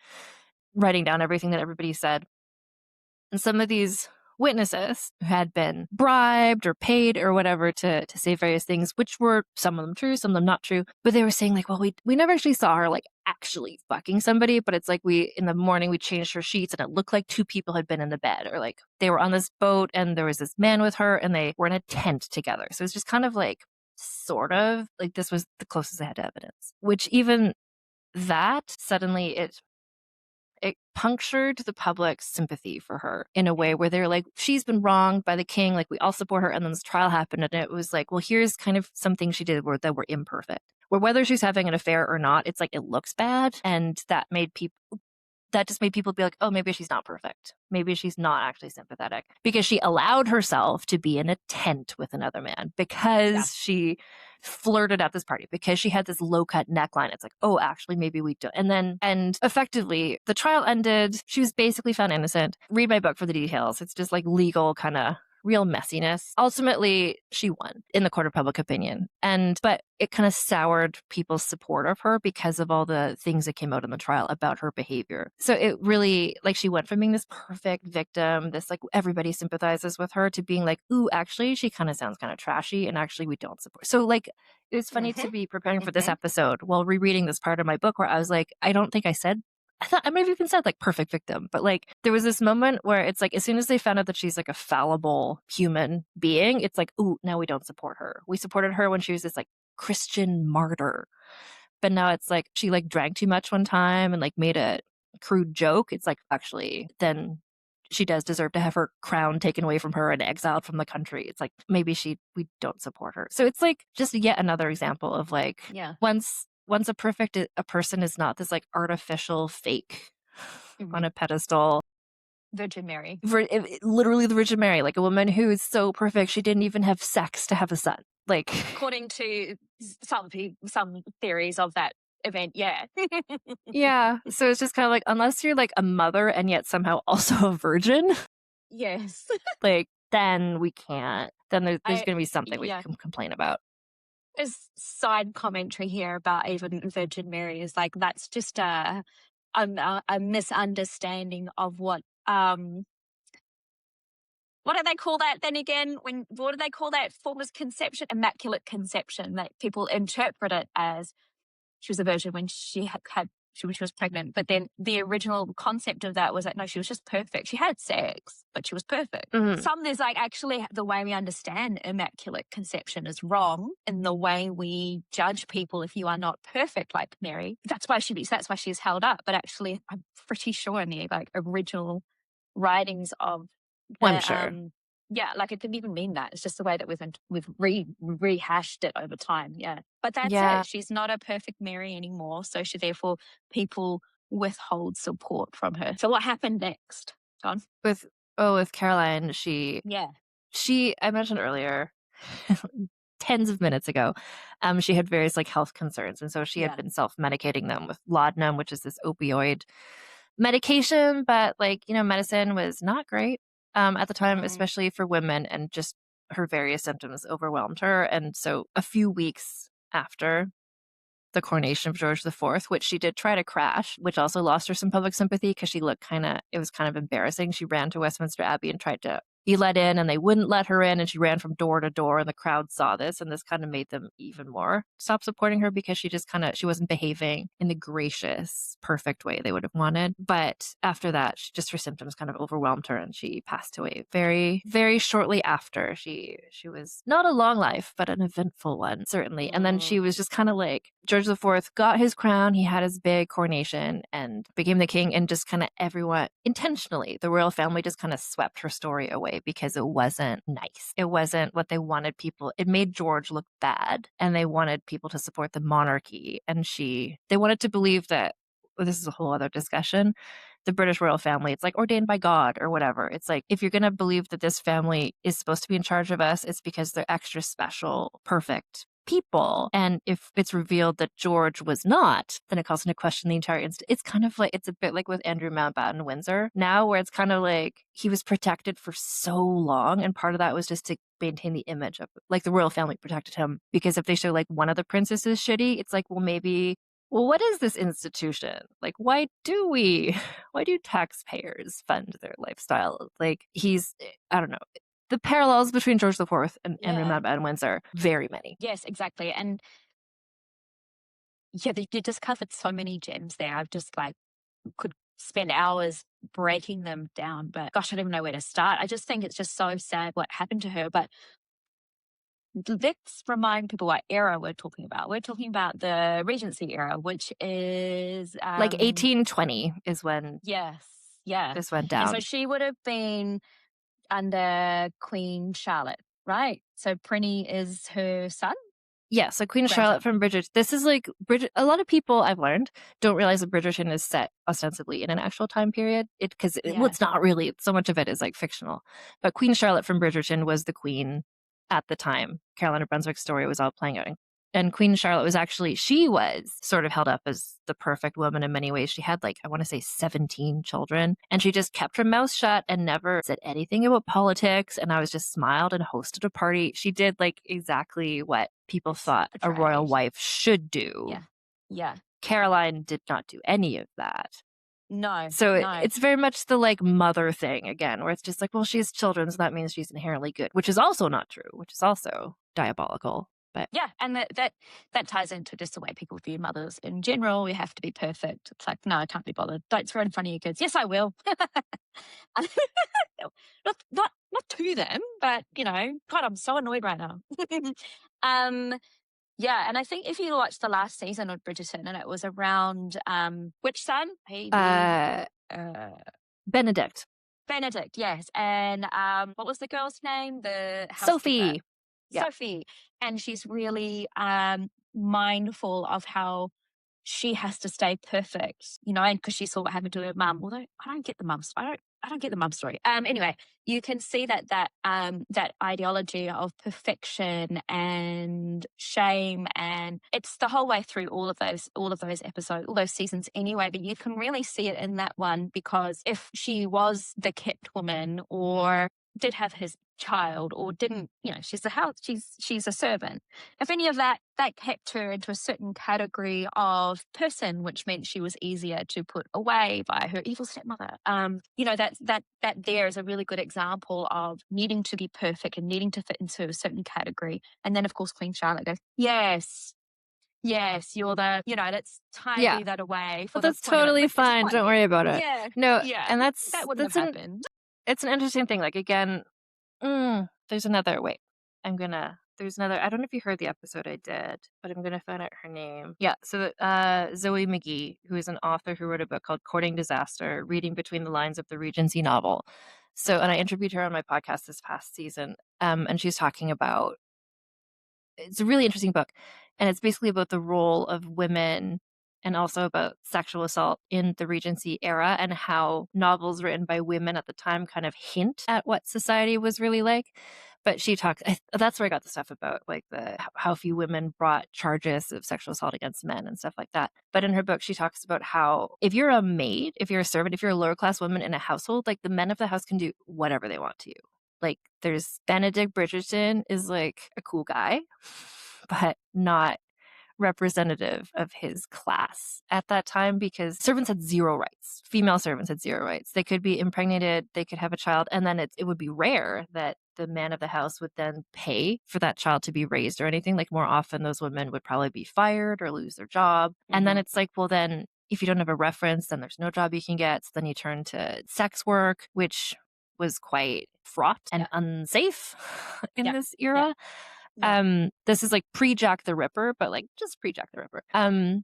writing down everything that everybody said. And some of these witnesses who had been bribed or paid or whatever to say various things, which were some of them true, some of them not true, but they were saying like, well, we never actually saw her like actually fucking somebody, but it's like in the morning we changed her sheets and it looked like two people had been in the bed, or like they were on this boat and there was this man with her and they were in a tent together. So it's just kind of like sort of like this was the closest they had to evidence, which even that suddenly it punctured the public's sympathy for her in a way where they're like, she's been wronged by the king, like we all support her. And then this trial happened and it was like, well, here's kind of some things she did that were imperfect, where whether she's having an affair or not, it's like it looks bad. And that just made people be like, oh, maybe she's not perfect. Maybe she's not actually sympathetic, because she allowed herself to be in a tent with another man, because she flirted at this party, because she had this low-cut neckline. It's like, oh, actually, maybe we do. And effectively, the trial ended. She was basically found innocent. Read my book for the details. It's just like legal kind of real messiness. Ultimately, she won in the court of public opinion. But it kind of soured people's support of her because of all the things that came out in the trial about her behavior. So it really, like, she went from being this perfect victim, this like everybody sympathizes with her, to being like, ooh, actually, she kind of sounds kind of trashy, and actually we don't support. So like, it's funny to be preparing for this episode while rereading this part of my book where I was like, I don't think I thought I might have even said like perfect victim, but like there was this moment where it's like, as soon as they found out that she's like a fallible human being, it's like, ooh, now we don't support her. We supported her when she was this like Christian martyr. But now it's like she like drank too much one time and like made a crude joke. It's like, actually, then she does deserve to have her crown taken away from her and exiled from the country. It's like, maybe we don't support her. So it's like just yet another example of like, once a person is not this like artificial fake on a pedestal. Virgin Mary. Literally the Virgin Mary, like a woman who is so perfect she didn't even have sex to have a son. Like, according to some theories of that event, yeah. Yeah. So it's just kind of like, unless you're like a mother and yet somehow also a virgin. Yes. Like, then we can't. Then there's going to be something we can complain about. There's side commentary here about even Virgin Mary is like, that's just a misunderstanding of what do they call that then again? What do they call that form of conception? Immaculate conception, that people interpret it as she was a virgin when she she was pregnant. But then the original concept of that was that, no, she was just perfect. She had sex, but she was perfect. There's like, actually, the way we understand immaculate conception is wrong in the way we judge people if you are not perfect like Mary. That's why she's held up. But actually, I'm pretty sure in the like original writings of I'm sure. Like it didn't even mean that. It's just the way that we've rehashed it over time. Yeah. But that's it. She's not a perfect Mary anymore. So therefore people withhold support from her. So what happened next, John? With Caroline, I mentioned earlier, tens of minutes ago, she had various like health concerns. And so she had been self-medicating them with laudanum, which is this opioid medication. But like, medicine was not great at the time, especially for women, and just her various symptoms overwhelmed her. And so a few weeks after the coronation of George IV, which she did try to crash, which also lost her some public sympathy because it was kind of embarrassing. She ran to Westminster Abbey and tried to be let in, and they wouldn't let her in, and she ran from door to door, and the crowd saw this, and this kind of made them even more stop supporting her because she wasn't behaving in the gracious, perfect way they would have wanted. But after that, just her symptoms kind of overwhelmed her, and she passed away very, very shortly after. She was not a long life, but an eventful one, certainly. And then she was just kind of like, George IV got his crown, he had his big coronation and became the king, and just kind of everyone, intentionally, the royal family just kind of swept her story away because it wasn't nice. It wasn't what they wanted people. It made George look bad, and they wanted people to support the monarchy. And they wanted to believe that, well, this is a whole other discussion, the British royal family, it's like ordained by God or whatever. It's like, if you're going to believe that this family is supposed to be in charge of us, it's because they're extra special, perfect people. And if it's revealed that George was not, then it calls into question the entire it's kind of like, it's a bit like with Andrew Mountbatten Windsor now, where it's kind of like he was protected for so long, and part of that was just to maintain the image of, like, the royal family protected him, because if they show like one of the princes is shitty, it's like, well, what is this institution? Like, why do taxpayers fund their lifestyle? Like, I don't know. The parallels between George IV and Andrew Yeah. Mountbatten Windsor, very many. Yes, exactly. And yeah, you just covered so many gems there. I've just like could spend hours breaking them down, but gosh, I don't even know where to start. I just think it's just so sad what happened to her. But let's remind people what era we're talking about. We're talking about the Regency era, which is Like 1820 is when yes, yeah. this went And so down. she would have been under Queen Charlotte, right? So Prinny is her son? Yeah, so Queen Grandson. Charlotte from Bridgerton. This is like a lot of people, I've learned, don't realize that Bridgerton is set ostensibly in an actual time period. Well, it's not really. So much of it is like fictional. But Queen Charlotte from Bridgerton was the queen at the time Caroline of Brunswick's story was all playing out. And Queen Charlotte she was sort of held up as the perfect woman in many ways. She had, like, I want to say 17 children, and she just kept her mouth shut and never said anything about politics. And I was just smiled and hosted a party. She did like exactly what people thought a royal wife should do. Yeah. Yeah. Caroline did not do any of that. No. So no. it's very much the like mother thing again, where it's just like, well, she has children, so that means she's inherently good, which is also not true, which is also diabolical. But yeah, and that ties into just the way people view mothers in general. We have to be perfect. It's like, no, I can't be bothered. Don't throw it in front of your kids. Yes, I will. not to them, but God, I'm so annoyed right now. Yeah, and I think if you watched the last season of Bridgerton, and it was around which son? Benedict. Benedict, yes. And what was the girl's name? The Sophie. Yeah. Sophie. And she's really mindful of how she has to stay perfect, and because she saw what happened to her mum. Although I don't get the mum. I don't get the mum story. Anyway, you can see that ideology of perfection and shame, and it's the whole way through all of those episodes, all those seasons anyway. But you can really see it in that one, because if she was the kept woman, or did have his child, or didn't, she's a servant. If any of that kept her into a certain category of person, which meant she was easier to put away by her evil stepmother. That there is a really good example of needing to be perfect and needing to fit into a certain category. And then of course Queen Charlotte goes, yes, you're the, let's tidy that away. Well, that's totally fine. Don't worry about it. Yeah. No, yeah. and that wouldn't have happened. It's an interesting thing. Like, again, there's another, I don't know if you heard the episode I did, but I'm going to find out her name. Yeah, so Zoe McGee, who is an author who wrote a book called Courting Disaster, Reading Between the Lines of the Regency Novel. So, and I interviewed her on my podcast this past season, and she's talking about, it's a really interesting book, and it's basically about the role of women and also about sexual assault in the Regency era, and how novels written by women at the time kind of hint at what society was really like. But she talks, that's where I got the stuff about like how few women brought charges of sexual assault against men and stuff like that. But in her book, she talks about how if you're a maid, if you're a servant, if you're a lower class woman in a household, like the men of the house can do whatever they want to you. Like, there's Benedict Bridgerton is like a cool guy, but not representative of his class at that time, because servants had zero rights. Female servants had zero rights. They could be impregnated, they could have a child, and then it would be rare that the man of the house would then pay for that child to be raised or anything. Like, more often, those women would probably be fired or lose their job. And then it's like, well, then if you don't have a reference, then there's no job you can get. So then you turn to sex work, which was quite fraught and unsafe in this era. This is like pre-Jack the Ripper, but like just pre-Jack the Ripper.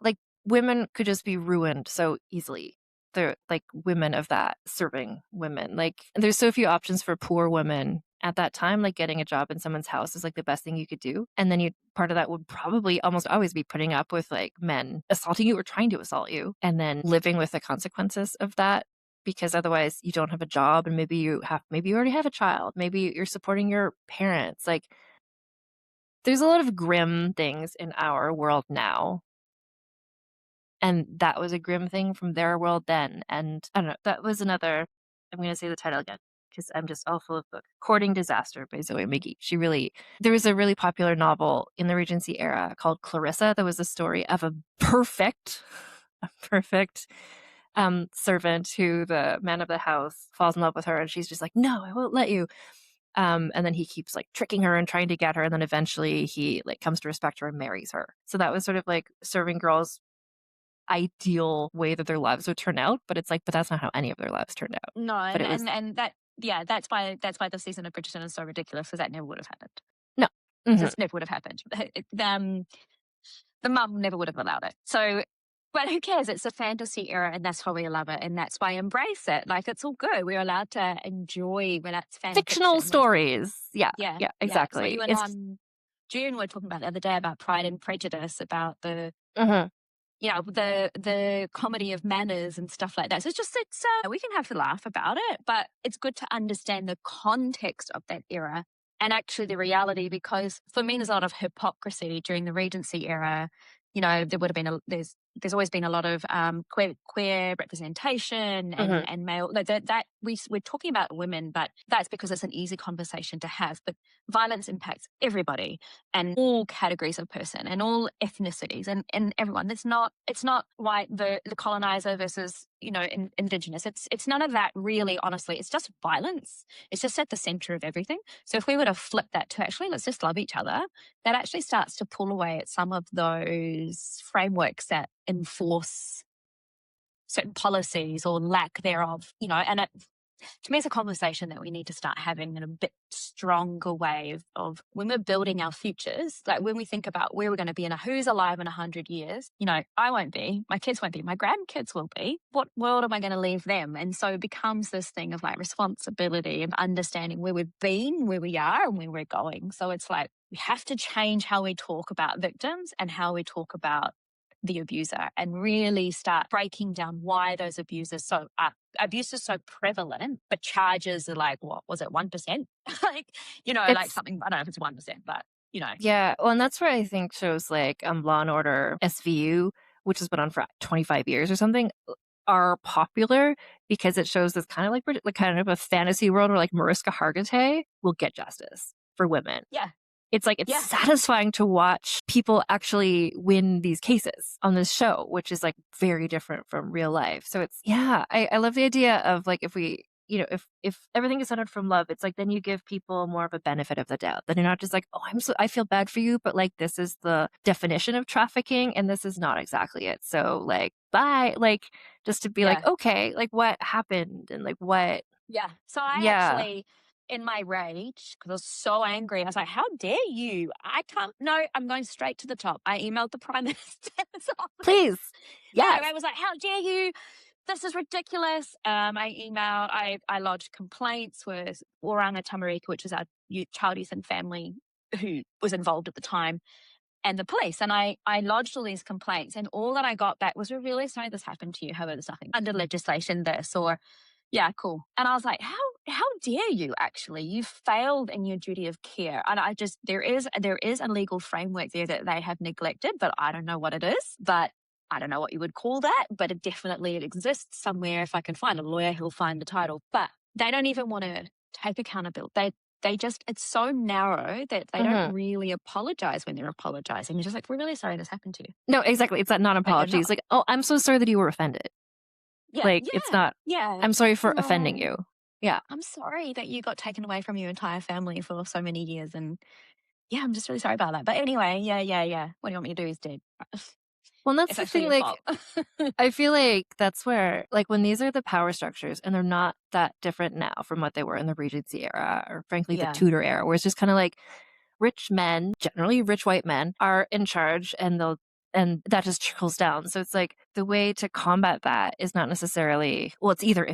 Like, women could just be ruined so easily. They're like women of that, serving women. Like, there's so few options for poor women at that time. Like, getting a job in someone's house is like the best thing you could do. And then part of that would probably almost always be putting up with like men assaulting you or trying to assault you, and then living with the consequences of that. Because otherwise you don't have a job, and maybe you already have a child. Maybe you're supporting your parents. Like, there's a lot of grim things in our world now. And that was a grim thing from their world then. And I don't know, that was another, I'm going to say the title again, because I'm just all full of books. Courting Disaster by Zoe McGee. There was a really popular novel in the Regency era called Clarissa that was a story of a perfect servant who the man of the house falls in love with her, and she's just like, no, I won't let you. And then he keeps like tricking her and trying to get her, and then eventually he like comes to respect her and marries her. So that was sort of like serving girls' ideal way that their lives would turn out, but it's like, but that's not how any of their lives turned out. No, But it was and that, that's why the season of Bridgerton is so ridiculous, because that never would have happened. no. Just never would have happened. The mum never would have allowed it. So, but who cares? It's a fantasy era, and that's why we love it, and that's why I embrace it. Like, it's all good. We're allowed to enjoy when it's fictional stories. Yeah, exactly. So you and June were talking about the other day about Pride and Prejudice, about the the comedy of manners and stuff like that. So we can have a laugh about it, but it's good to understand the context of that era and actually the reality, because for me, there's a lot of hypocrisy during the Regency era. There would have been there's always been a lot of queer representation and male that we're talking about women, but that's because it's an easy conversation to have. But violence impacts everybody and all categories of person and all ethnicities and everyone. It's not white, the colonizer versus indigenous. It's none of that, really. Honestly, it's just violence. It's just at the center of everything. So if we were to flip that to actually let's just love each other, that actually starts to pull away at some of those frameworks that enforce certain policies or lack thereof, and to me, it's a conversation that we need to start having in a bit stronger way of when we're building our futures, like when we think about where we're going to be and who's alive in 100 years. I won't be, my kids won't be, my grandkids will be. What world am I going to leave them? And so it becomes this thing of like responsibility of understanding where we've been, where we are, and where we're going. So it's like we have to change how we talk about victims and how we talk about the abuser, and really start breaking down why those abuse is so prevalent, but charges are like, what was it, 1%? Like something, I don't know if it's 1%, but Yeah, well, and that's where I think shows like Law and Order SVU, which has been on for 25 years or something, are popular because it shows this kind of like kind of a fantasy world where like Mariska Hargitay will get justice for women. Yeah. It's like, it's satisfying to watch people actually win these cases on this show, which is like very different from real life. So it's, I love the idea of like, if we, if everything is centered from love, it's like, then you give people more of a benefit of the doubt. Then you're not just like, oh, I feel bad for you, but like, this is the definition of trafficking and this is not exactly it. So like, bye. Like, just to be like, okay, like what happened and like what. Yeah. So I actually, in my rage, because I was so angry, I was like, how dare you? I'm going straight to the top. I emailed the Prime Minister's office. Please. Yeah. I was like, how dare you? This is ridiculous. I lodged complaints with Oranga Tamarika, which is our child, youth and family who was involved at the time, and the police. And I lodged all these complaints, and all that I got back was, we're really sorry this happened to you. However, there's nothing under legislation this, or yeah, cool. And I was like, how dare you? Actually, you failed in your duty of care. And there is a legal framework there that they have neglected, but I don't know what it is. But I don't know what you would call that, but it exists somewhere. If I can find a lawyer, he'll find the title. But they don't even want to take accountability. it's so narrow that they don't Mhm. really apologize when they're apologizing. You're just like, we're really sorry this happened to you. No, exactly. It's that But you're non-apology. not. It's like, "Oh, I'm so sorry that you were offended." Yeah, Like, it's yeah, not, yeah. "I'm sorry for offending No, you." Yeah. I'm sorry that you got taken away from your entire family for so many years. And yeah, I'm just really sorry about that. But anyway, yeah, yeah, yeah. What do you want me to do is dead. Well, and that's It's the actually thing, your like, fault. I feel like that's where, like, when these are the power structures and they're not that different now from what they were in the Regency era or frankly the Yeah, Tudor era, where it's just kind of like rich men, generally rich white men, are in charge and that just trickles down. So it's like the way to combat that is not necessarily, well, it's either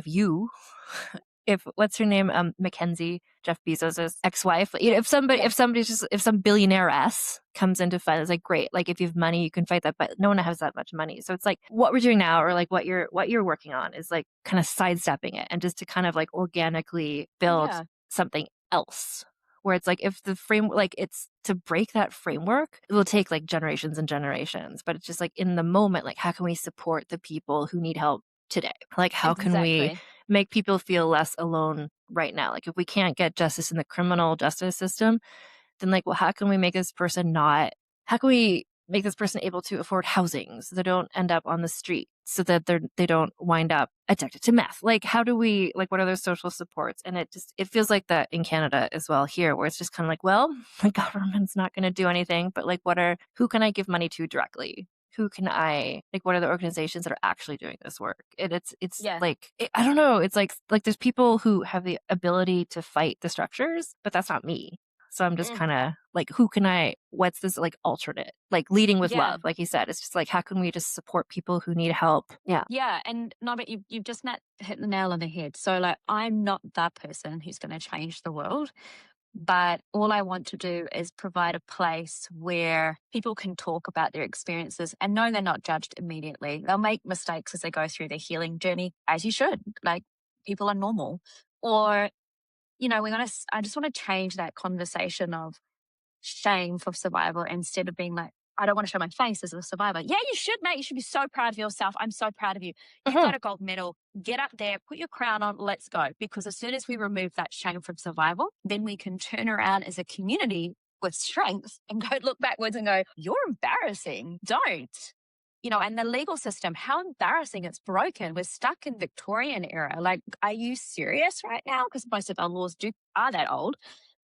if what's her name, Mackenzie, Jeff Bezos' ex-wife, you know, yeah, if some billionaire-ess comes into fun, it's like great. Like if you have money, you can fight that, but no one has that much money. So it's like what we're doing now, or like what you're working on, is like kind of sidestepping it and just to kind of like organically build yeah, something else. Where it's like if the frame, like it's to break that framework, it will take like generations and generations. But it's just like in the moment, like how can we support the people who need help today? Like how can we exactly. make people feel less alone right now? Like if we can't get justice in the criminal justice system, then like, well, how can we make this person able to afford housing so they don't end up on the street, so that they don't wind up addicted to meth? Like how do we, like, what are those social supports? And it feels like that in Canada as well here, where it's just kind of like, well, the government's not going to do anything, but like who can I give money to directly? Who can I, like, what are the organizations that are actually doing this work? And it's Yeah. like, I don't know. It's like there's people who have the ability to fight the structures, but that's not me. So I'm just Mm, kind of like, what's this like alternate, like leading with yeah. love? Like you said, it's just like, how can we just support people who need help? Yeah. Yeah, and no, but you've just hit the nail on the head. So, like, I'm not that person who's going to change the world, but all I want to do is provide a place where people can talk about their experiences and know they're not judged immediately. They'll make mistakes as they go through their healing journey, as you should. Like, people are normal. Or, I just want to change that conversation of shame for survival instead of being like, I don't want to show my face as a survivor. Yeah, you should, mate. You should be so proud of yourself. I'm so proud of you. You Hmm. got a gold medal. Get up there, put your crown on, let's go. Because as soon as we remove that shame from survival, then we can turn around as a community with strength and go look backwards and go, you're embarrassing. Don't. And the legal system, how embarrassing it's broken. We're stuck in Victorian era. Like, are you serious right now? Because most of our laws are that old.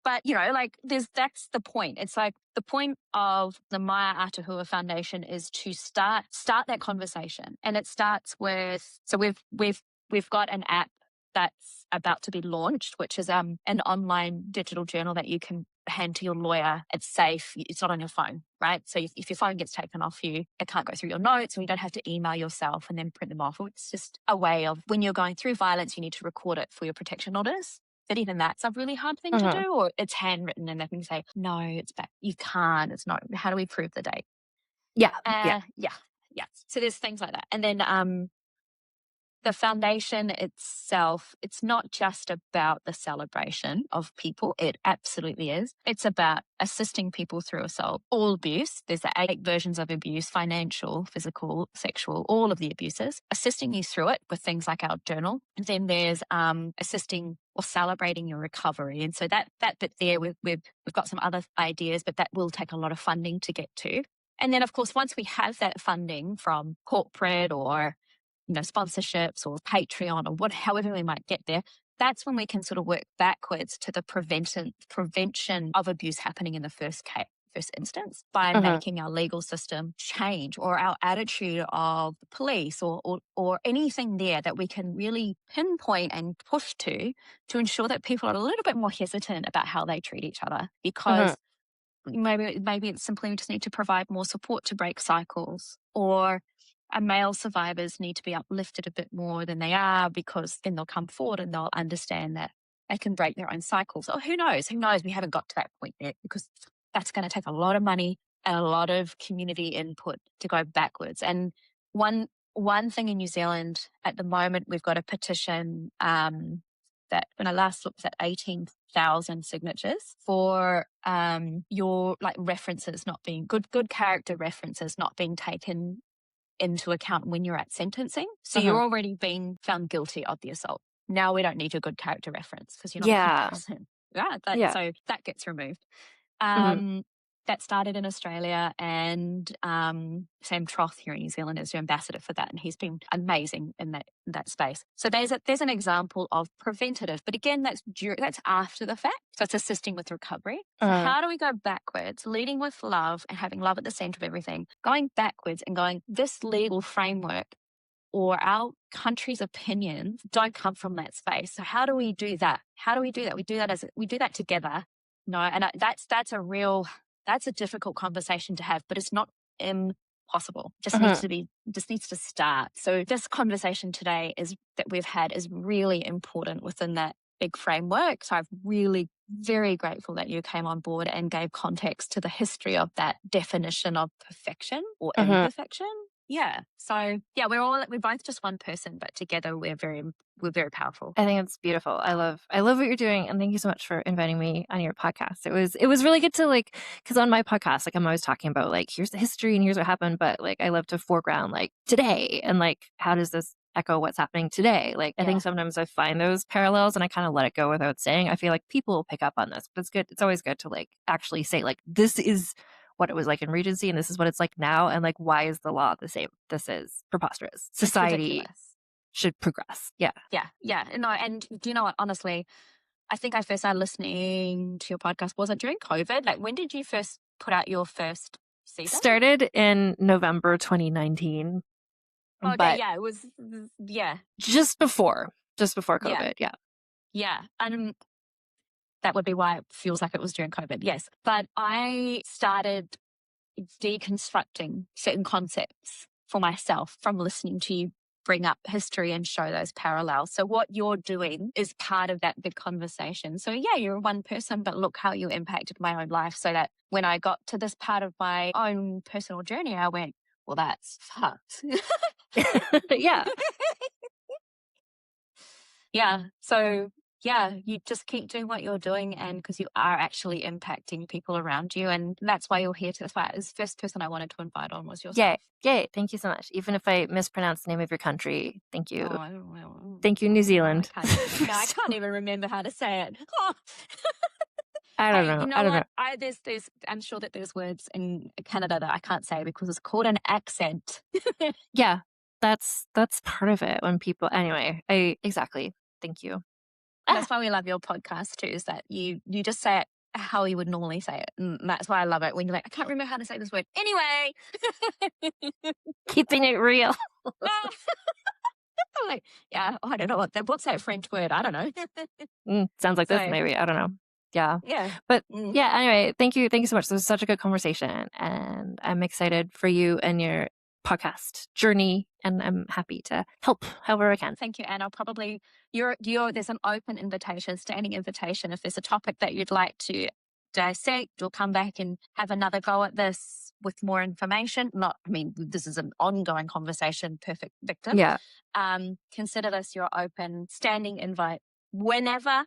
But, like that's the point. It's like the point of the Maya Atahua Foundation is to start that conversation. And it starts with, so we've got an app that's about to be launched, which is an online digital journal that you can hand to your lawyer. It's safe. It's not on your phone, right? So if your phone gets taken off you, it can't go through your notes, and you don't have to email yourself and then print them off. It's just a way of, when you're going through violence, you need to record it for your protection orders. But even that's a really hard thing to Hmm. do, or it's handwritten and they can say, no, it's back. You can't. It's not. How do we prove the date? Yeah. Yeah. Yeah. Yeah. So there's things like that. And then the foundation itself, it's not just about the celebration of people. It absolutely is. It's about assisting people through assault, all abuse. There's the 8 versions of abuse: financial, physical, sexual, all of the abuses, assisting you through it with things like our journal. And then there's assisting or celebrating your recovery. And so that bit there, we've got some other ideas, but that will take a lot of funding to get to. And then, of course, once we have that funding from corporate or sponsorships or Patreon or however we might get there, that's when we can sort of work backwards to the prevention of abuse happening in the first instance, by Hmm. making our legal system change, or our attitude of the police, or anything there that we can really pinpoint and push to ensure that people are a little bit more hesitant about how they treat each other. Hmm. Because maybe it's simply we just need to provide more support to break cycles, or male survivors need to be uplifted a bit more than they are, because then they'll come forward and they'll understand that they can break their own cycles. Or who knows? Who knows? We haven't got to that point yet, because that's going to take a lot of money and a lot of community input to go backwards. And one thing in New Zealand at the moment, we've got a petition that when I last looked was at 18,000 signatures for your like references not being good character references not being taken into account when you're at sentencing. So Hmm. you're already being found guilty of the assault. Now we don't need your good character reference because you're not a good Yeah. person. Yeah. So that gets removed. Mhm. That started in Australia, and Sam Troth here in New Zealand is your ambassador for that, and he's been amazing in that space. So there's an example of preventative, but again, that's after the fact. So it's assisting with recovery. So Uh, how do we go backwards, leading with love and having love at the center of everything, going backwards and going, this legal framework or our country's opinions don't come from that space. So how do we do that? How do we do that? We do that together. No, and that's a difficult conversation to have, but it's not impossible. Just needs to start. So this conversation today that we've had is really important within that big framework. So I'm really very grateful that you came on board and gave context to the history of that definition of perfection or imperfection. Yeah. So yeah, we're both just one person, but together we're very powerful. I think it's beautiful. I love what you're doing, and thank you so much for inviting me on your podcast. It was really good to because on my podcast, I'm always talking about here's the history and here's what happened, but I love to foreground today and how does this echo what's happening today. I think sometimes I find those parallels and I kind of let it go without saying. I feel like people will pick up on this, but it's good. It's always good to actually say this is what it was like in Regency and this is what it's like now, and why is the law the same? This is preposterous. Society should progress. Yeah. No, and do you know what? Honestly, I think I first started listening to your podcast, was it during COVID? When did you first put out your first season? Started in November 2019. Okay, but it was, just before COVID. Yeah. And that would be why it feels like it was during COVID. Yes. But I started deconstructing certain concepts for myself from listening to you bring up history and show those parallels. So what you're doing is part of that big conversation. So yeah, you're one person, but look how you impacted my own life, so that when I got to this part of my own personal journey, I went, well, that's fucked. Yeah. Yeah. So yeah, you just keep doing what you're doing, and because you are actually impacting people around you, and that's why you're here. That's why the first person I wanted to invite on was yourself. Yay. Thank you so much. Even if I mispronounce the name of your country, thank you. Oh, thank you, New Zealand. I can't even remember how to say it. I don't know. You know I don't what? know. I'm sure that there's words in Canada that I can't say because it's called an accent. Yeah, that's part of it. When people, anyway, exactly. Thank you. That's why we love your podcast too, is that you just say it how you would normally say it. And that's why I love it when you're like, I can't remember how to say this word. Anyway. Keeping it real. I don't know what's that French word? I don't know. Sounds like this maybe. I don't know. Yeah. But yeah, anyway, thank you so much. This was such a good conversation, and I'm excited for you and your podcast journey, and I'm happy to help however I can. Thank you, Anne. I'll probably there's an open invitation, standing invitation. If there's a topic that you'd like to dissect, or come back and have another go at this with more information. This is an ongoing conversation, perfect victim. Yeah. Consider this your open standing invite whenever.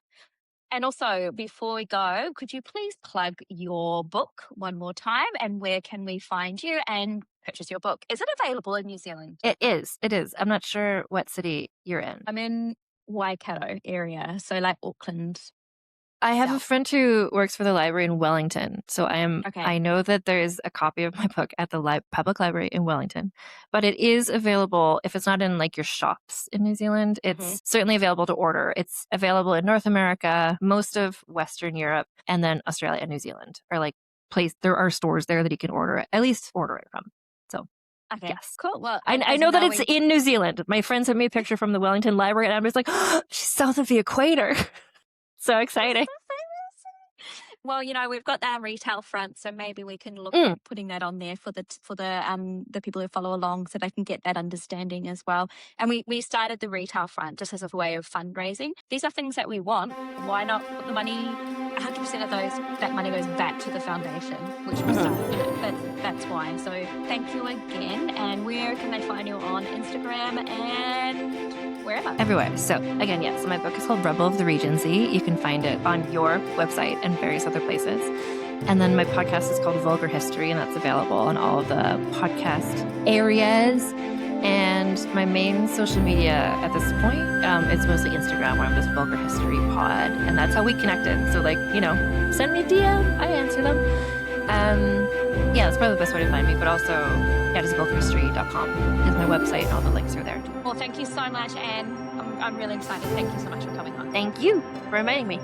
And also, before we go, could you please plug your book one more time, and where can we find you and purchase your book? Is it available in New Zealand? It is. I'm not sure what city you're in. I'm in Waikato area, so Auckland. I have a friend who works for the library in Wellington, so I know that there is a copy of my book at the public library in Wellington, but it is available if it's not in your shops in New Zealand. It's certainly available to order. It's available in North America, most of Western Europe, and then Australia and New Zealand are there are stores there that you can at least order it from. So. Okay. Yes. Cool. Well, I know that it's in New Zealand. My friend sent me a picture from the Wellington Library, and I was like, oh, she's south of the equator. So exciting. Well, we've got our retail front, so maybe we can look at putting that on there for the people who follow along, so they can get that understanding as well. And we started the retail front just as a way of fundraising. These are things that we want. Why not put the money? 100% of that money goes back to the foundation, which we started. That's why. So thank you again. And where can they find you on Instagram and wherever? Everywhere. So again, yes, my book is called Rebel of the Regency. You can find it on your website and various other places. And then my podcast is called Vulgar History, and that's available on all of the podcast areas. And my main social media at this point is mostly Instagram, where I'm just Vulgar History Pod, and that's how we connected. So, like, send me a DM, I answer them. Yeah, that's probably the best way to find me. But also, just vulgarhistory.com is my website, and all the links are there too. Well, thank you so much, Anne. I'm really excited. Thank you so much for coming on. Thank you for inviting me.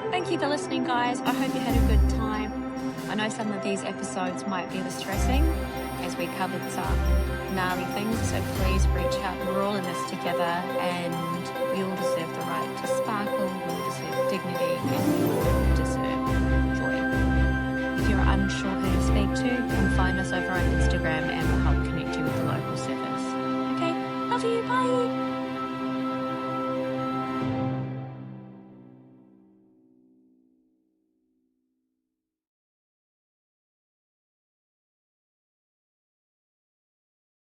Thank you for listening, guys. I hope you had a good time. I know some of these episodes might be distressing as we covered some gnarly things, so please reach out. We're all in this together, and we all deserve the right to sparkle, we all deserve dignity, and we all deserve joy. If you're unsure who to speak to, come find us over on Instagram and